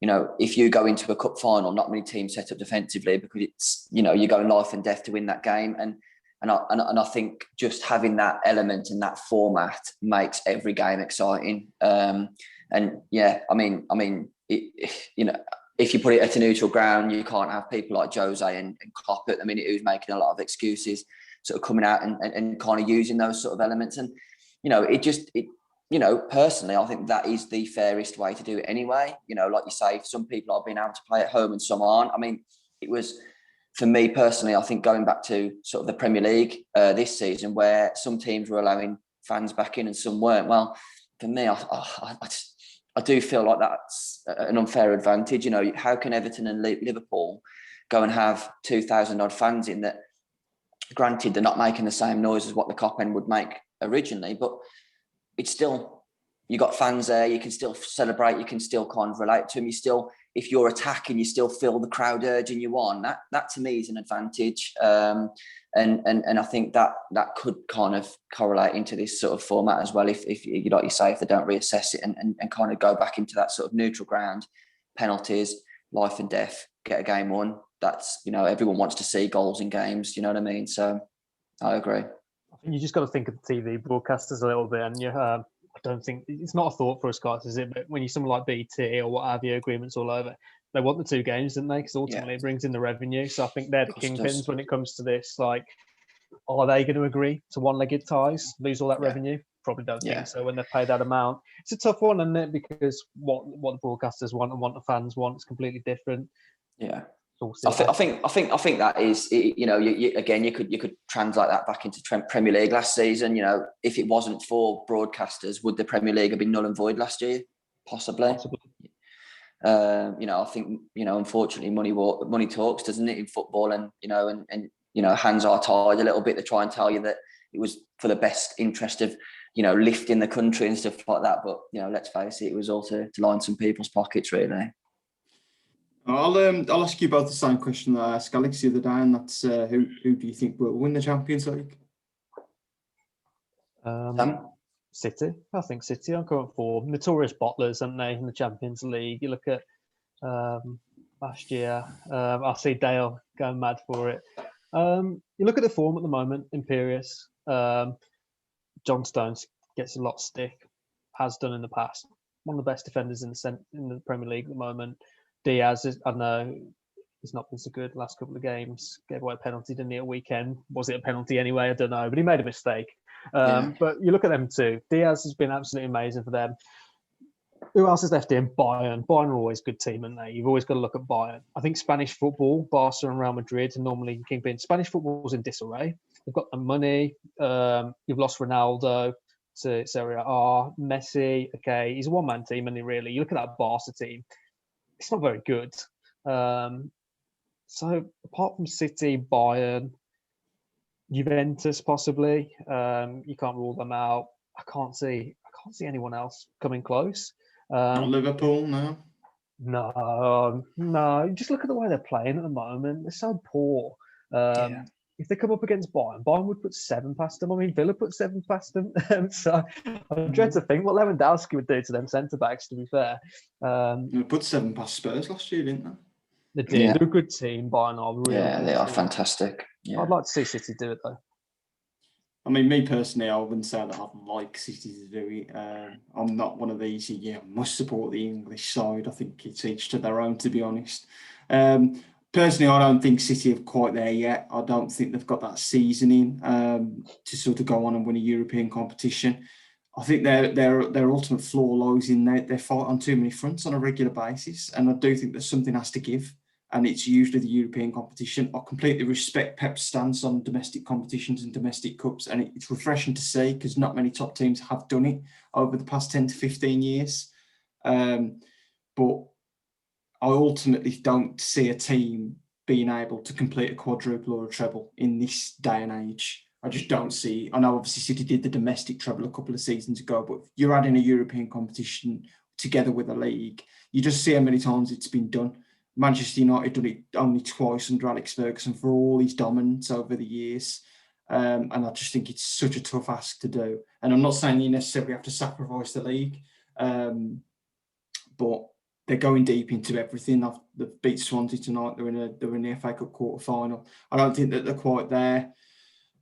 Speaker 3: if you go into a cup final, not many teams set up defensively because it's, you're going life and death to win that game. And I think just having that element and that format makes every game exciting. If you put it at a neutral ground, you can't have people like Jose and Klopp at the minute who's making a lot of excuses, sort of coming out and kind of using those sort of elements. And, personally, I think that is the fairest way to do it anyway. Like you say, some people are being able to play at home and some aren't. I mean, it was, for me personally, I think going back to sort of the Premier League this season where some teams were allowing fans back in and some weren't. Well, for me, I do feel like that's an unfair advantage. How can Everton and Liverpool go and have 2,000 odd fans in that? Granted, they're not making the same noise as what the Cop End would make originally, but it's still, you got fans there. You can still celebrate. You can still kind of relate to them. You still, if you're attacking, you still feel the crowd urging you on. That to me is an advantage. And I think that could kind of correlate into this sort of format as well. If you, like you say, if they don't reassess it and kind of go back into that sort of neutral ground, penalties, life and death, get a game won. That's, everyone wants to see goals in games. You know what I mean? So I agree.
Speaker 2: I think you just got to think of the TV broadcasters a little bit, and I don't think it's not a thought for us guys, is it? But when you someone like BT or what have you, agreements all over, they want the two games, don't they? Because ultimately it brings in the revenue. So I think they're the kingpins when it comes to this. Like, are they going to agree to one-legged ties, lose all that revenue? Probably don't think so when they pay that amount. It's a tough one, isn't it? Because what the broadcasters want and what the fans want is completely different.
Speaker 3: Yeah. I think that is, you could translate that back into Premier League last season. If it wasn't for broadcasters, would the Premier League have been null and void last year? Possibly. I think, unfortunately, money talks, doesn't it, in football? And hands are tied a little bit to try and tell you that it was for the best interest of, lifting the country and stuff like that. But, let's face it, it was all to line some people's pockets, really.
Speaker 1: I'll ask you both the same question that I asked Alex the other day, and that's who do you think will win the Champions League?
Speaker 2: City. I think City are current form. Notorious bottlers, aren't they, in the Champions League? You look at last year. I see Dale going mad for it. You look at the form at the moment. Imperious. John Stones gets a lot of stick. Has done in the past. One of the best defenders in the Premier League at the moment. Diaz, I know he's not been so good the last couple of games. Gave away a penalty, didn't he, at weekend? Was it a penalty anyway? I don't know, but he made a mistake. But you look at them too. Diaz has been absolutely amazing for them. Who else is left in? Bayern. Bayern are always a good team, aren't they? You've always got to look at Bayern. I think Spanish football, Barca and Real Madrid, are normally kingpin. Spanish football's in disarray. They've got the money. You've lost Ronaldo to Serie A. Messi, okay, he's a one-man team, and really, you look at that Barca team. It's not very good. So apart from City, Bayern, Juventus possibly. You can't rule them out. I can't see anyone else coming close.
Speaker 1: Not Liverpool, no.
Speaker 2: No. Just look at the way they're playing at the moment. They're so poor. If they come up against Bayern would put 7 past them. I mean, Villa put 7 past them. So I'm trying to think what Lewandowski would do to them centre backs. To be fair,
Speaker 1: They put 7 past Spurs last year, didn't they?
Speaker 2: they did. Yeah. They're a good team. Bayern are really.
Speaker 3: Yeah,
Speaker 2: good
Speaker 3: they are
Speaker 2: team.
Speaker 3: fantastic. Yeah.
Speaker 2: I'd like to see City do it though.
Speaker 1: I mean, me personally, I wouldn't say that I'd like City to do it. I'm not one of these. I must support the English side. I think it's each to their own, to be honest. Personally, I don't think City are quite there yet. I don't think they've got that seasoning to sort of go on and win a European competition. I think their ultimate flaw lies in they fight on too many fronts on a regular basis, and I do think that something has to give. And it's usually the European competition. I completely respect Pep's stance on domestic competitions and domestic cups, and it's refreshing to see because not many top teams have done it over the past 10 to 15 years. But I ultimately don't see a team being able to complete a quadruple or a treble in this day and age. I just don't see. I know obviously City did the domestic treble a couple of seasons ago, but if you're adding a European competition together with a league, you just see how many times it's been done. Manchester United done it only twice under Alex Ferguson for all his dominance over the years. And I just think it's such a tough ask to do. And I'm not saying you necessarily have to sacrifice the league, but they're going deep into everything. They've beat Swansea tonight. They're in the FA Cup quarter-final. I don't think that they're quite there.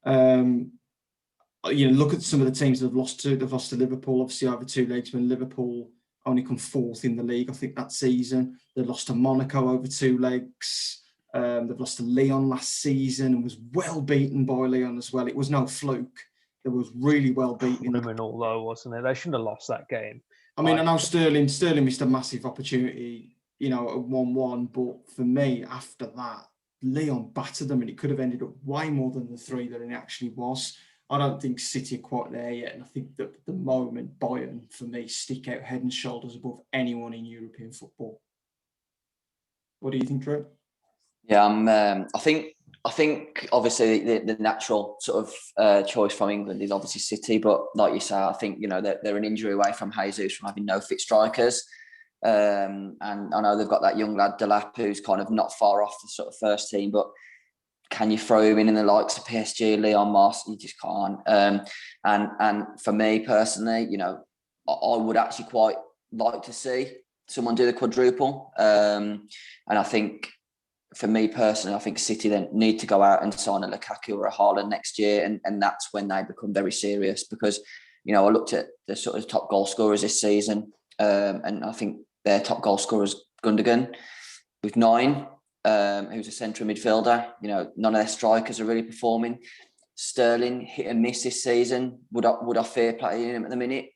Speaker 1: Look at some of the teams they've lost to. They've lost to Liverpool, obviously, over 2 legs when Liverpool only come 4th in the league, I think, that season. They lost to Monaco over 2 legs. They've lost to Lyon last season and was well beaten by Lyon as well. It was no fluke. They was really well beaten.
Speaker 2: Criminal though, wasn't it? They shouldn't have lost that game.
Speaker 1: I mean, I know Sterling missed a massive opportunity, at 1-1. But for me, after that, Lyon battered them and it could have ended up way more than the 3 that it actually was. I don't think City are quite there yet. And I think that at the moment, Bayern, for me, stick out head and shoulders above anyone in European football. What do you think, Drew?
Speaker 3: Yeah, I think obviously the natural sort of choice from England is obviously City. But like you say, I think, they're an injury away from Jesus, from having no fit strikers. And I know they've got that young lad, Delap, who's kind of not far off the sort of first team. But can you throw him in the likes of PSG, Leon Moss? You just can't. And for me personally, I would actually quite like to see someone do the quadruple. And I think for me personally, I think City then need to go out and sign a Lukaku or a Haaland next year. And that's when they become very serious because, I looked at the sort of top goal scorers this season. And I think their top goal scorer is Gundogan with 9. Who's a central midfielder. None of their strikers are really performing. Sterling hit and miss this season. Would I fear playing him at the minute?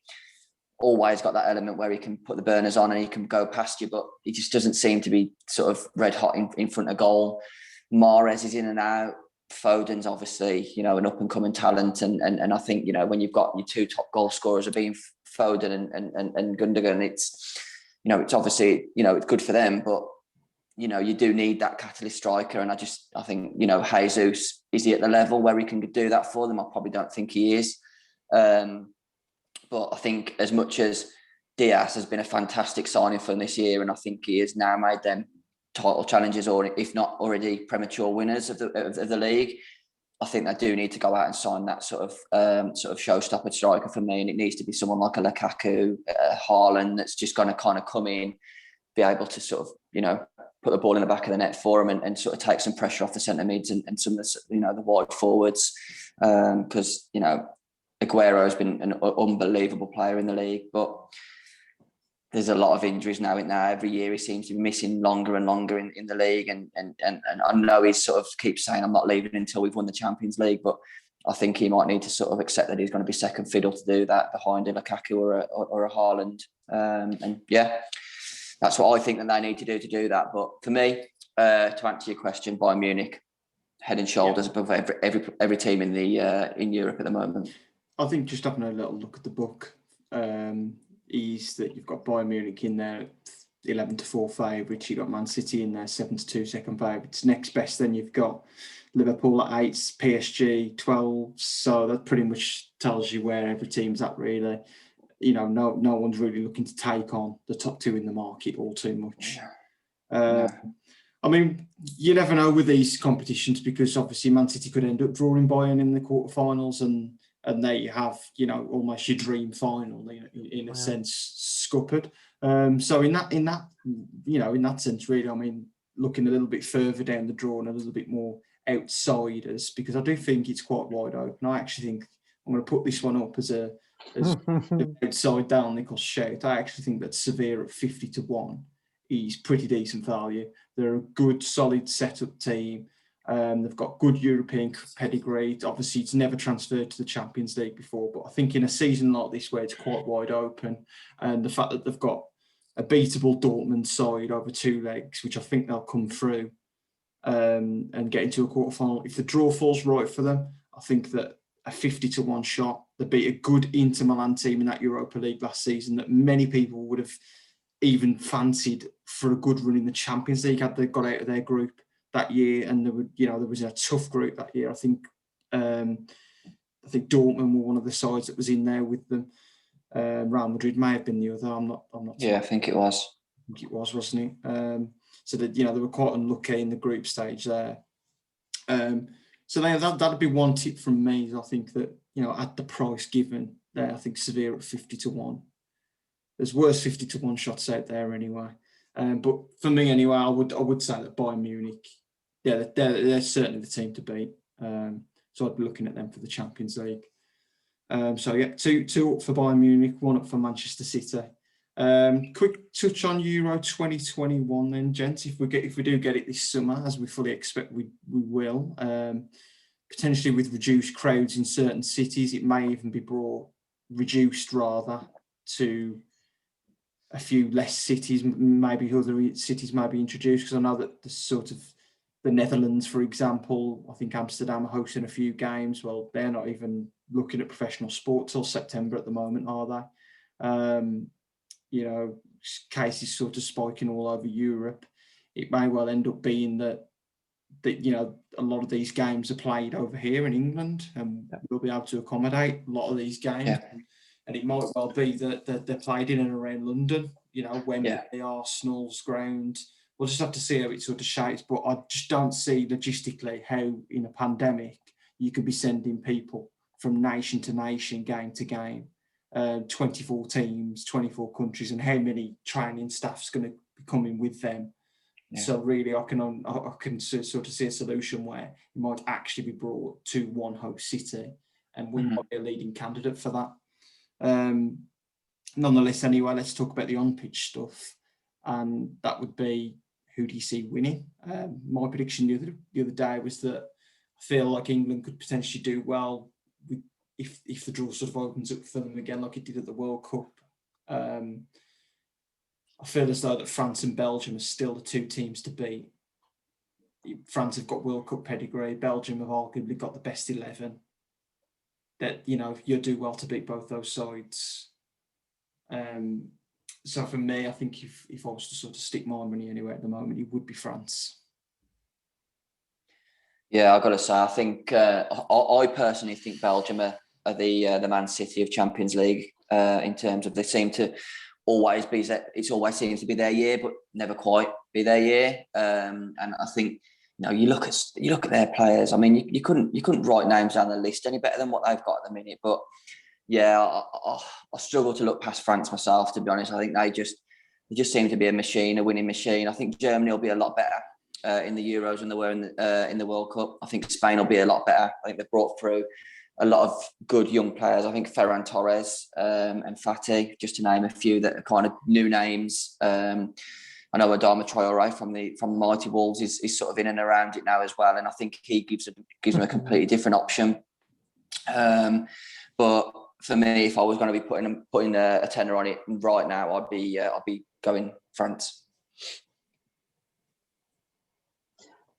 Speaker 3: Always got that element where he can put the burners on and he can go past you, but he just doesn't seem to be sort of red hot in front of goal. Mahrez is in and out. Foden's obviously, an up and coming talent, and I think when you've got your 2 top goal scorers are being Foden and Gundogan, it's obviously it's good for them, but you do need that catalyst striker. And I think, Jesus, is he at the level where he can do that for them? I probably don't think he is. But I think as much as Diaz has been a fantastic signing for them this year, and I think he has now made them title challenges, or if not already premature winners of the league, I think they do need to go out and sign that sort of showstopper striker for me. And it needs to be someone like a Lukaku, Haaland, that's just going to kind of come in, be able to sort of, put the ball in the back of the net for them and sort of take some pressure off the centre mids and some of the, the wide forwards. Because, Aguero has been an unbelievable player in the league, but there's a lot of injuries now. Every year he seems to be missing longer and longer in the league. And I know he sort of keeps saying, I'm not leaving until we've won the Champions League, but I think he might need to sort of accept that he's going to be second fiddle to do that behind a Lukaku or a Haaland. And yeah, that's what I think that they need to do that. But for me, to answer your question, Bayern Munich, head and shoulders above every team in Europe at the moment.
Speaker 1: I think just having a little look at the book is that you've got Bayern Munich in there 11-4 favourites. You've got Man City in there, 7-2 second favourites. Next best, then you've got Liverpool at 8, PSG 12. So that pretty much tells you where every team's at, really. No one's really looking to take on the top two in the market all too much.
Speaker 3: No.
Speaker 1: I mean, you never know with these competitions, because obviously Man City could end up drawing Bayern in the quarterfinals, and there you have, almost your dream final in a sense scuppered. So in that sense, really, I mean, looking a little bit further down the draw and a little bit more outsiders, because I do think it's quite wide open. I actually think I'm going to put this one up as outside down Nichols' shout. I actually think that Sevilla at 50-1 is pretty decent value. They're a good, solid setup team. They've got good European pedigree. Obviously, it's never transferred to the Champions League before, but I think in a season like this where it's quite wide open, and the fact that they've got a beatable Dortmund side over 2 legs, which I think they'll come through and get into a quarterfinal. If the draw falls right for them, I think that a 50-1 shot. They beat a good Inter Milan team in that Europa League last season that many people would have even fancied for a good run in the Champions League had they got out of their group that year. And there was a tough group that year. I think Dortmund were one of the sides that was in there with them. Real Madrid may have been the other. I'm not.
Speaker 3: Yeah, I think it was.
Speaker 1: I think it was, wasn't it? So that they were quite unlucky in the group stage there. So that'd be one tip from me. I think that at the price given there, I think Sevilla at 50-1. There's worse 50-1 shots out there anyway. But for me anyway, I would say that Bayern Munich, they're certainly the team to beat. So I'd be looking at them for the Champions League. So yeah, two up for Bayern Munich, 1 up for Manchester City. Quick touch on Euro 2021 then, gents. If we do get it this summer, as we fully expect we will, potentially with reduced crowds in certain cities, it may even be reduced rather to a few less cities. Maybe other cities may be introduced, because I know that the Netherlands, for example, I think Amsterdam are hosting a few games. Well, they're not even looking at professional sport till September at the moment, are they? Cases sort of spiking all over Europe. It may well end up being that a lot of these games are played over here in England, and we'll be able to accommodate a lot of these games.
Speaker 3: Yeah.
Speaker 1: And it might well be that they're played in and around London, Wembley, Arsenal's ground. We'll just have to see how it sort of shapes. But I just don't see logistically how, in a pandemic, you could be sending people from nation to nation, game to game, 24 teams, 24 countries, and how many training staff's going to be coming with them. Yeah. So really, I can sort of see a solution where it might actually be brought to one host city, and we might be a leading candidate for that. Nonetheless, anyway, let's talk about the on-pitch stuff, and that would be, who do you see winning? My prediction the other day was that I feel like England could potentially do well if the draw sort of opens up for them again, like it did at the World Cup. I feel as though that France and Belgium are still the 2 teams to beat. France have got World Cup pedigree. Belgium have arguably got the best 11. That you'll do well to beat both those sides. So for me, I think if I was to sort of stick my money anywhere at the moment, it would be France.
Speaker 3: Yeah, I've got to say, I think I personally think Belgium are the Man City of Champions League in terms of they seem to always be. It always seems to be their year, but never quite be their year. And I think you look at their players. I mean, you couldn't write names down the list any better than what they've got at the minute. But yeah, I struggle to look past France myself, to be honest. I think they just seem to be a winning machine. I think Germany will be a lot better in the Euros than they were in the World Cup. I think Spain will be a lot better. I think they've brought through a lot of good young players. I think Ferran Torres and Fati, just to name a few that are kind of new names. I know Adama Traore from Mighty Wolves is sort of in and around it now as well, and I think he gives them a completely different option. But for me, if I was going to be putting a tenner on it right now, I'd be going France.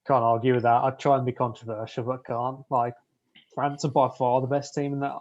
Speaker 2: Can't argue with that. I'd try and be controversial, but can't. France are by far the best team in that.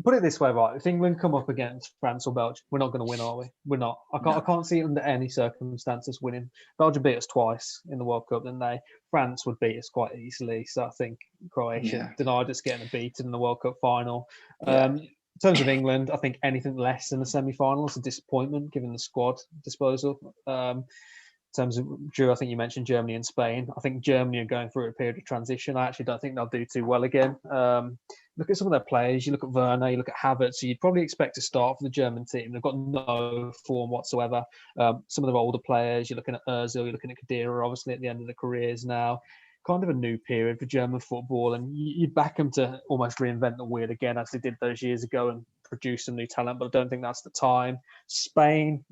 Speaker 2: Put it this way, right? If England come up against France or Belgium, we're not going to win, are we? We're not. I can't see it under any circumstances winning. Belgium beat us twice in the World Cup, didn't they? France would beat us quite easily. So I think Croatia denied us getting a beat in the World Cup final. In terms of England, I think anything less than the semi-final is a disappointment given the squad disposal. In terms of Drew, I think you mentioned Germany and Spain. I think Germany are going through a period of transition. I actually don't think they'll do too well again. Look at some of their players. You look at Werner, you look at Havertz. So you'd probably expect to start for the German team. They've got no form whatsoever. Some of their older players, you're looking at Ozil, you're looking at Khedira, obviously at the end of their careers now. Kind of a new period for German football, and you'd back them to almost reinvent the wheel again as they did those years ago and produce some new talent. But I don't think that's the time. Spain,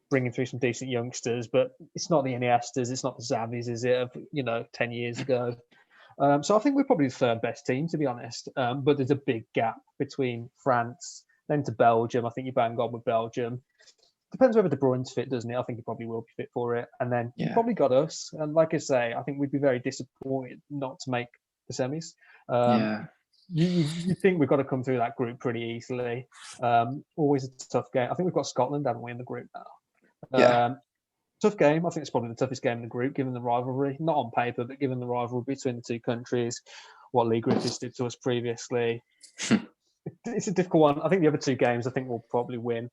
Speaker 2: bringing through some decent youngsters, but it's not the Iniestas, it's not the Xavis, is it, of 10 years ago. So I think we're probably the third best team, to be honest. But there's a big gap between France, then to Belgium. I think you bang on with Belgium. Depends whether De Bruyne's fit, doesn't it? I think he probably will be fit for it. And then you probably got us. And like I say, I think we'd be very disappointed not to make the semis. You think we've got to come through that group pretty easily. Always a tough game. I think we've got Scotland, haven't we, in the group now? Tough game. I think it's probably the toughest game in the group, given the rivalry. Not on paper, but given the rivalry between the two countries, what Lee Griffiths did to us previously. It's a difficult one. I think the other two games, I think we'll probably win.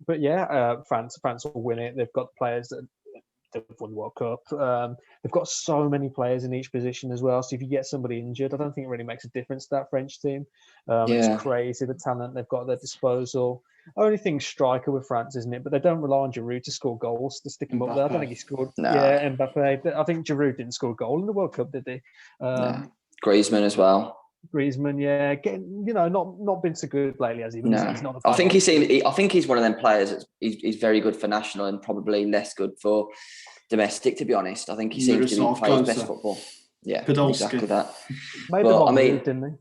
Speaker 2: But France will win it. They've got players that they've won the World Cup. They've got so many players in each position as well. So if you get somebody injured, I don't think it really makes a difference to that French team. It's crazy the talent they've got at their disposal. Only thing striker with France, isn't it? But they don't rely on Giroud to score goals to stick him up there. I don't think he scored. No. Yeah, Mbappe. I think Giroud didn't score a goal in the World Cup, did he?
Speaker 3: Griezmann as well.
Speaker 2: Griezmann, getting not been so good lately, has he?
Speaker 3: No,
Speaker 2: he's not.
Speaker 3: I think I think he's one of them players that he's very good for national and probably less good for domestic. To be honest, I think he seems to be playing his best football. Yeah, Podolski. Exactly that.
Speaker 2: Made the wrong move, didn't he?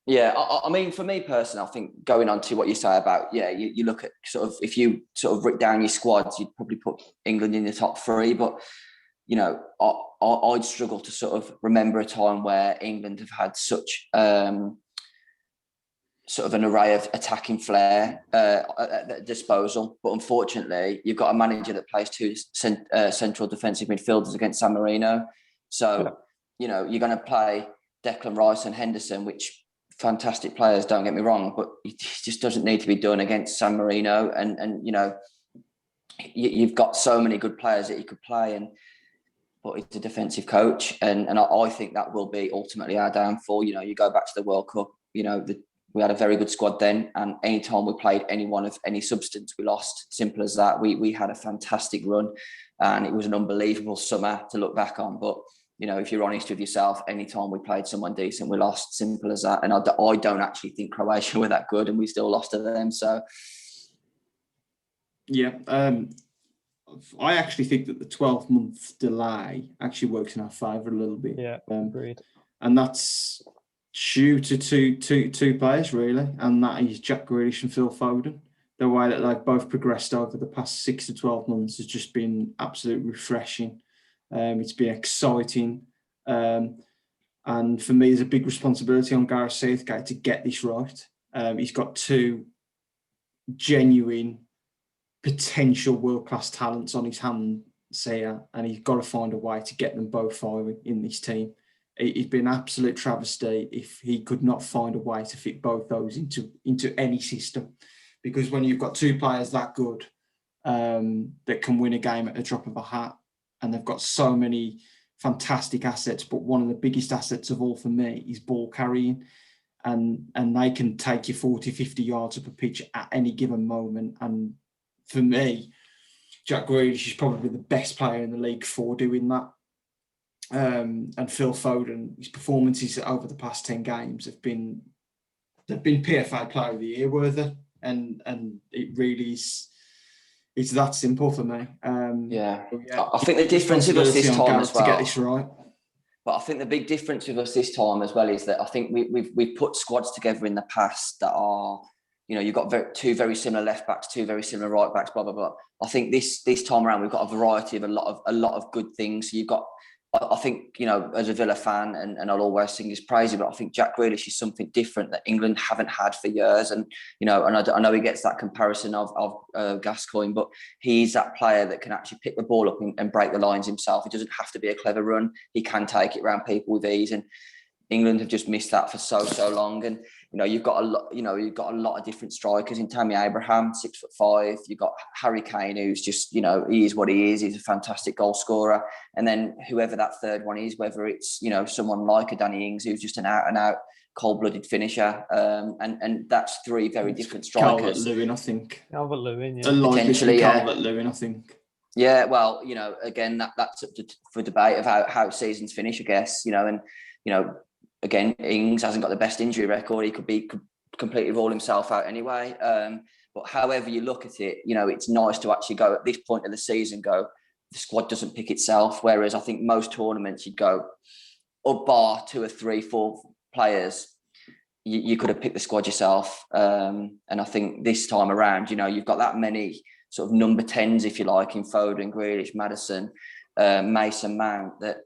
Speaker 3: Yeah, I mean, for me personally, I think going on to what you say about, you look at sort of, if you sort of write down your squads, you'd probably put England in the top three. But, I'd struggle to sort of remember a time where England have had such sort of an array of attacking flair at their disposal. But unfortunately, you've got a manager that plays two central defensive midfielders against San Marino. So, you're going to play Declan Rice and Henderson, which fantastic players, don't get me wrong, but it just doesn't need to be done against San Marino. And you've got so many good players that you could play, but it's a defensive coach, and I think that will be ultimately our downfall. You go back to the World Cup, we had a very good squad then, and any time we played anyone of any substance, we lost. Simple as that. We had a fantastic run, and it was an unbelievable summer to look back on. But if you're honest with yourself, anytime we played someone decent, we lost. Simple as that. And I don't actually think Croatia were that good, and we still lost to them. So,
Speaker 1: I actually think that the 12-month delay actually works in our favour a little bit.
Speaker 2: Yeah, agreed.
Speaker 1: And that's due to two players, really, and that is Jack Grealish and Phil Foden. The way that they've both progressed over the past 6 to 12 months has just been absolutely refreshing. It's been exciting. And for me, there's a big responsibility on Gareth Southgate to get this right. He's got two genuine potential world-class talents on his hands here, and he's got to find a way to get them both firing in this team. It'd be an absolute travesty if he could not find a way to fit both those into any system. Because when you've got two players that good, that can win a game at the drop of a hat, and they've got so many fantastic assets, but one of the biggest assets of all for me is ball carrying. And they can take you 40, 50 yards up a pitch at any given moment. And for me, Jack Grealish is probably the best player in the league for doing that. And Phil Foden, his performances over the past 10 games have been PFA Player of the Year worthy. And it really is... It's that simple for me.
Speaker 3: I think the difference with us this time as well,
Speaker 1: to get this right.
Speaker 3: But I think the big difference with us this time as well is that I think we've put squads together in the past that are, you've got two very similar left backs, two very similar right backs, blah blah blah. I think this time around we've got a variety of a lot of good things. So you've got I think, as a Villa fan, and I'll always sing his praises, but I think Jack Grealish is something different that England haven't had for years. And, and I know he gets that comparison of Gascoigne, but he's that player that can actually pick the ball up and break the lines himself. It doesn't have to be a clever run. He can take it around people with ease. And England have just missed that for so long. And, you've got a lot of different strikers in Tammy Abraham, 6'5". You've got Harry Kane, who's just, he is what he is. He's a fantastic goal scorer. And then whoever that third one is, whether it's, someone like a Danny Ings, who's just an out and out cold-blooded finisher. And that's three very different strikers.
Speaker 1: Calvert-Lewin, I think.
Speaker 2: Calvert-Lewin, yeah.
Speaker 3: Potentially, yeah.
Speaker 1: Calvert-Lewin, I think.
Speaker 3: Yeah, well, again, that's up for debate of how seasons finish, I guess, again, Ings hasn't got the best injury record. He could completely rule himself out anyway. But however you look at it, it's nice to actually go at this point of the season, the squad doesn't pick itself. Whereas I think most tournaments you'd go up bar 2 or 3, 4 players. You could have picked the squad yourself. And I think this time around, you've got that many sort of number 10s, if you like, in Foden, Grealish, Maddison, Mason Mount, that,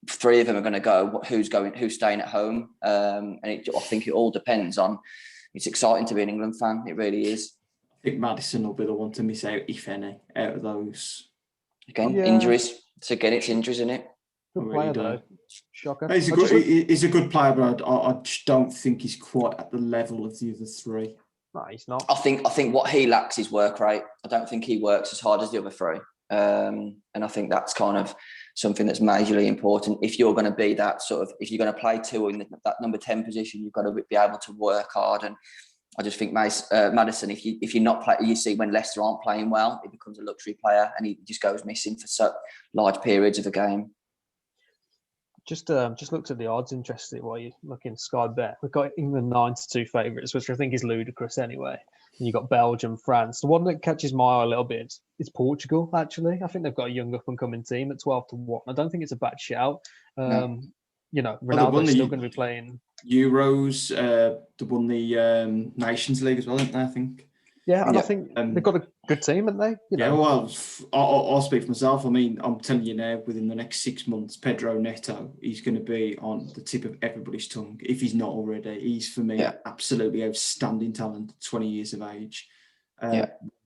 Speaker 3: 3 of them are going to go. Who's staying at home? I think it all depends on. It's exciting to be an England fan. It really is.
Speaker 1: I think Maddison will be the one to miss out, if any, out of those.
Speaker 3: Again, injuries. So again, it's injuries, isn't it?
Speaker 2: Good player though. Shocker.
Speaker 1: He's a good player, but I just don't think he's quite at the level of the other 3.
Speaker 2: No, he's not.
Speaker 3: I think what he lacks is work rate. I don't think he works as hard as the other 3. And I think that's kind of something that's majorly important. If you're going to be that sort of, if you're going to play 2 in that number 10 position, you've got to be able to work hard. And I just think Maddison, if you're not playing, you see when Leicester aren't playing well, it becomes a luxury player and he just goes missing for such large periods of a game.
Speaker 2: Just looked at the odds, interested while you're looking Sky Bet. We've got England 9-2 favourites, which I think is ludicrous anyway. And you've got Belgium, France. The one that catches my eye a little bit is Portugal, actually. I think they've got a young up-and-coming team at 12-1. I don't think it's a bad shout.
Speaker 3: No.
Speaker 2: Ronaldo's still going to be playing
Speaker 1: Euros. They won the Nations League as well, didn't they, I think?
Speaker 2: Yeah, and I think they've got a good team, haven't they?
Speaker 1: Yeah, well, I'll speak for myself. I mean, I'm telling you now, within the next 6 months, Pedro Neto, he's going to be on the tip of everybody's tongue, if he's not already. He's, for me, absolutely outstanding talent, 20 years of age.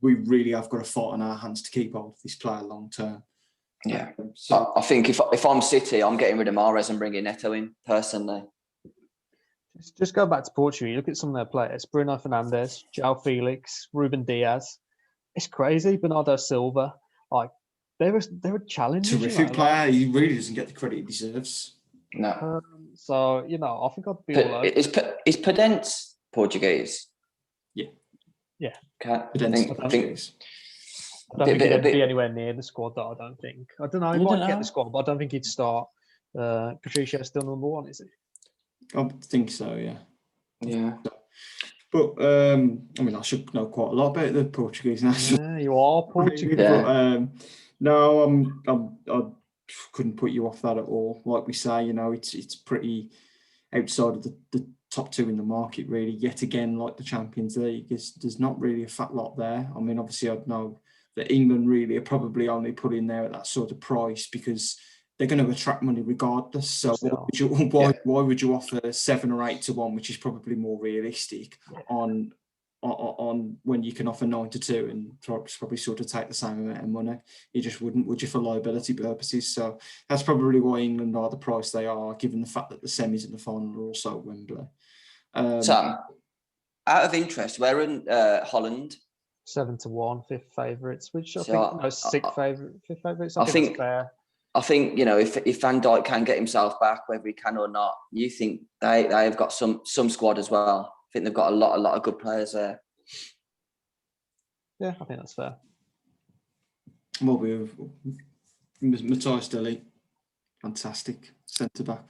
Speaker 1: We really have got a fight on our hands to keep hold of this player long term.
Speaker 3: Yeah, so I think if I'm City, I'm getting rid of Mahrez and bringing Neto in, personally.
Speaker 2: Just go back to Portugal. You look at some of their players: Bruno Fernandes, João Felix, Ruben Diaz. It's crazy. Bernardo Silva, they're a challenge.
Speaker 1: Terrific player. He really doesn't get the credit he deserves.
Speaker 3: No.
Speaker 2: So I think I'd be all over.
Speaker 3: Is Podence Portuguese?
Speaker 1: Yeah.
Speaker 2: Yeah.
Speaker 1: Podence Portuguese.
Speaker 2: I don't think he'd be anywhere near the squad. I don't think. I don't know. He might get the squad, but I don't think he'd start. Patricio's still number 1, is he?
Speaker 1: I think so, yeah.
Speaker 3: Yeah.
Speaker 1: But, I should know quite a lot about the Portuguese national.
Speaker 2: Yeah, you are Portuguese.
Speaker 1: Yeah. But, no, I couldn't put you off that at all. Like we say, it's pretty outside of the top 2 in the market, really. Yet again, like the Champions League, there's not really a fat lot there. I mean, obviously, I'd know that England really are probably only put in there at that sort of price because they're going to attract money regardless. So why would you offer 7 or 8 to 1, which is probably more realistic, on when you can offer 9 to 2 and probably sort of take the same amount of money? You just wouldn't, would you, for liability purposes? So that's probably why England are the price they are, given the fact that the semis and the final are also at Wembley.
Speaker 3: Sam, out of interest, where in Holland?
Speaker 2: 7-1, 5th favourites, which I think 6th favourite, 5th favourites. I think that's fair.
Speaker 3: I think, if Van Dijk can get himself back, whether he can or not, you think they have got some squad as well. I think they've got a lot of good players there.
Speaker 2: Yeah, I think that's fair.
Speaker 1: Well, we have Matthias Deli, fantastic centre-back.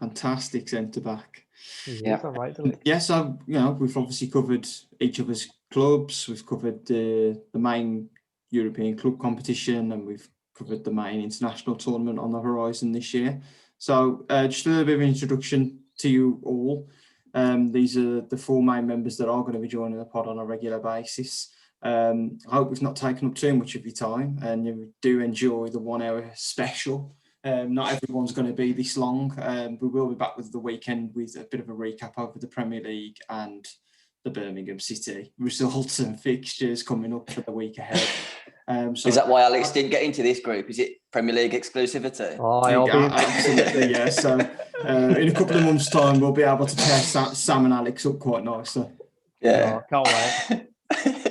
Speaker 2: Yeah, all right, Deli.
Speaker 1: Yes, we've obviously covered each other's clubs. We've covered the main European club competition, and we've covered the main international tournament on the horizon this year. So just a little bit of an introduction to you all. These are the 4 main members that are going to be joining the pod on a regular basis. I hope we've not taken up too much of your time and you do enjoy the 1 hour special Not everyone's going to be this long. We will be back with the weekend with a bit of a recap over the Premier League and the Birmingham City results and fixtures coming up for the week ahead. So
Speaker 3: is that why Alex didn't get into this group? Is it Premier League exclusivity?
Speaker 1: Absolutely, yeah. So in a couple of months' time, we'll be able to pair Sam and Alex up quite nicely.
Speaker 3: Yeah,
Speaker 2: can't wait.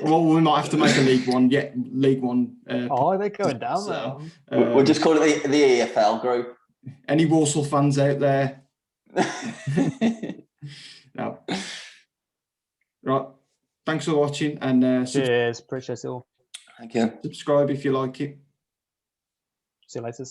Speaker 1: Well, we might have to make a League One. Yeah, League One.
Speaker 2: They're going down now.
Speaker 3: We'll just call it the EFL group.
Speaker 1: Any Walsall fans out there? No. Right. Thanks for watching and
Speaker 2: cheers. Appreciate it all.
Speaker 3: Thank you.
Speaker 1: Subscribe if you like it.
Speaker 2: See you later.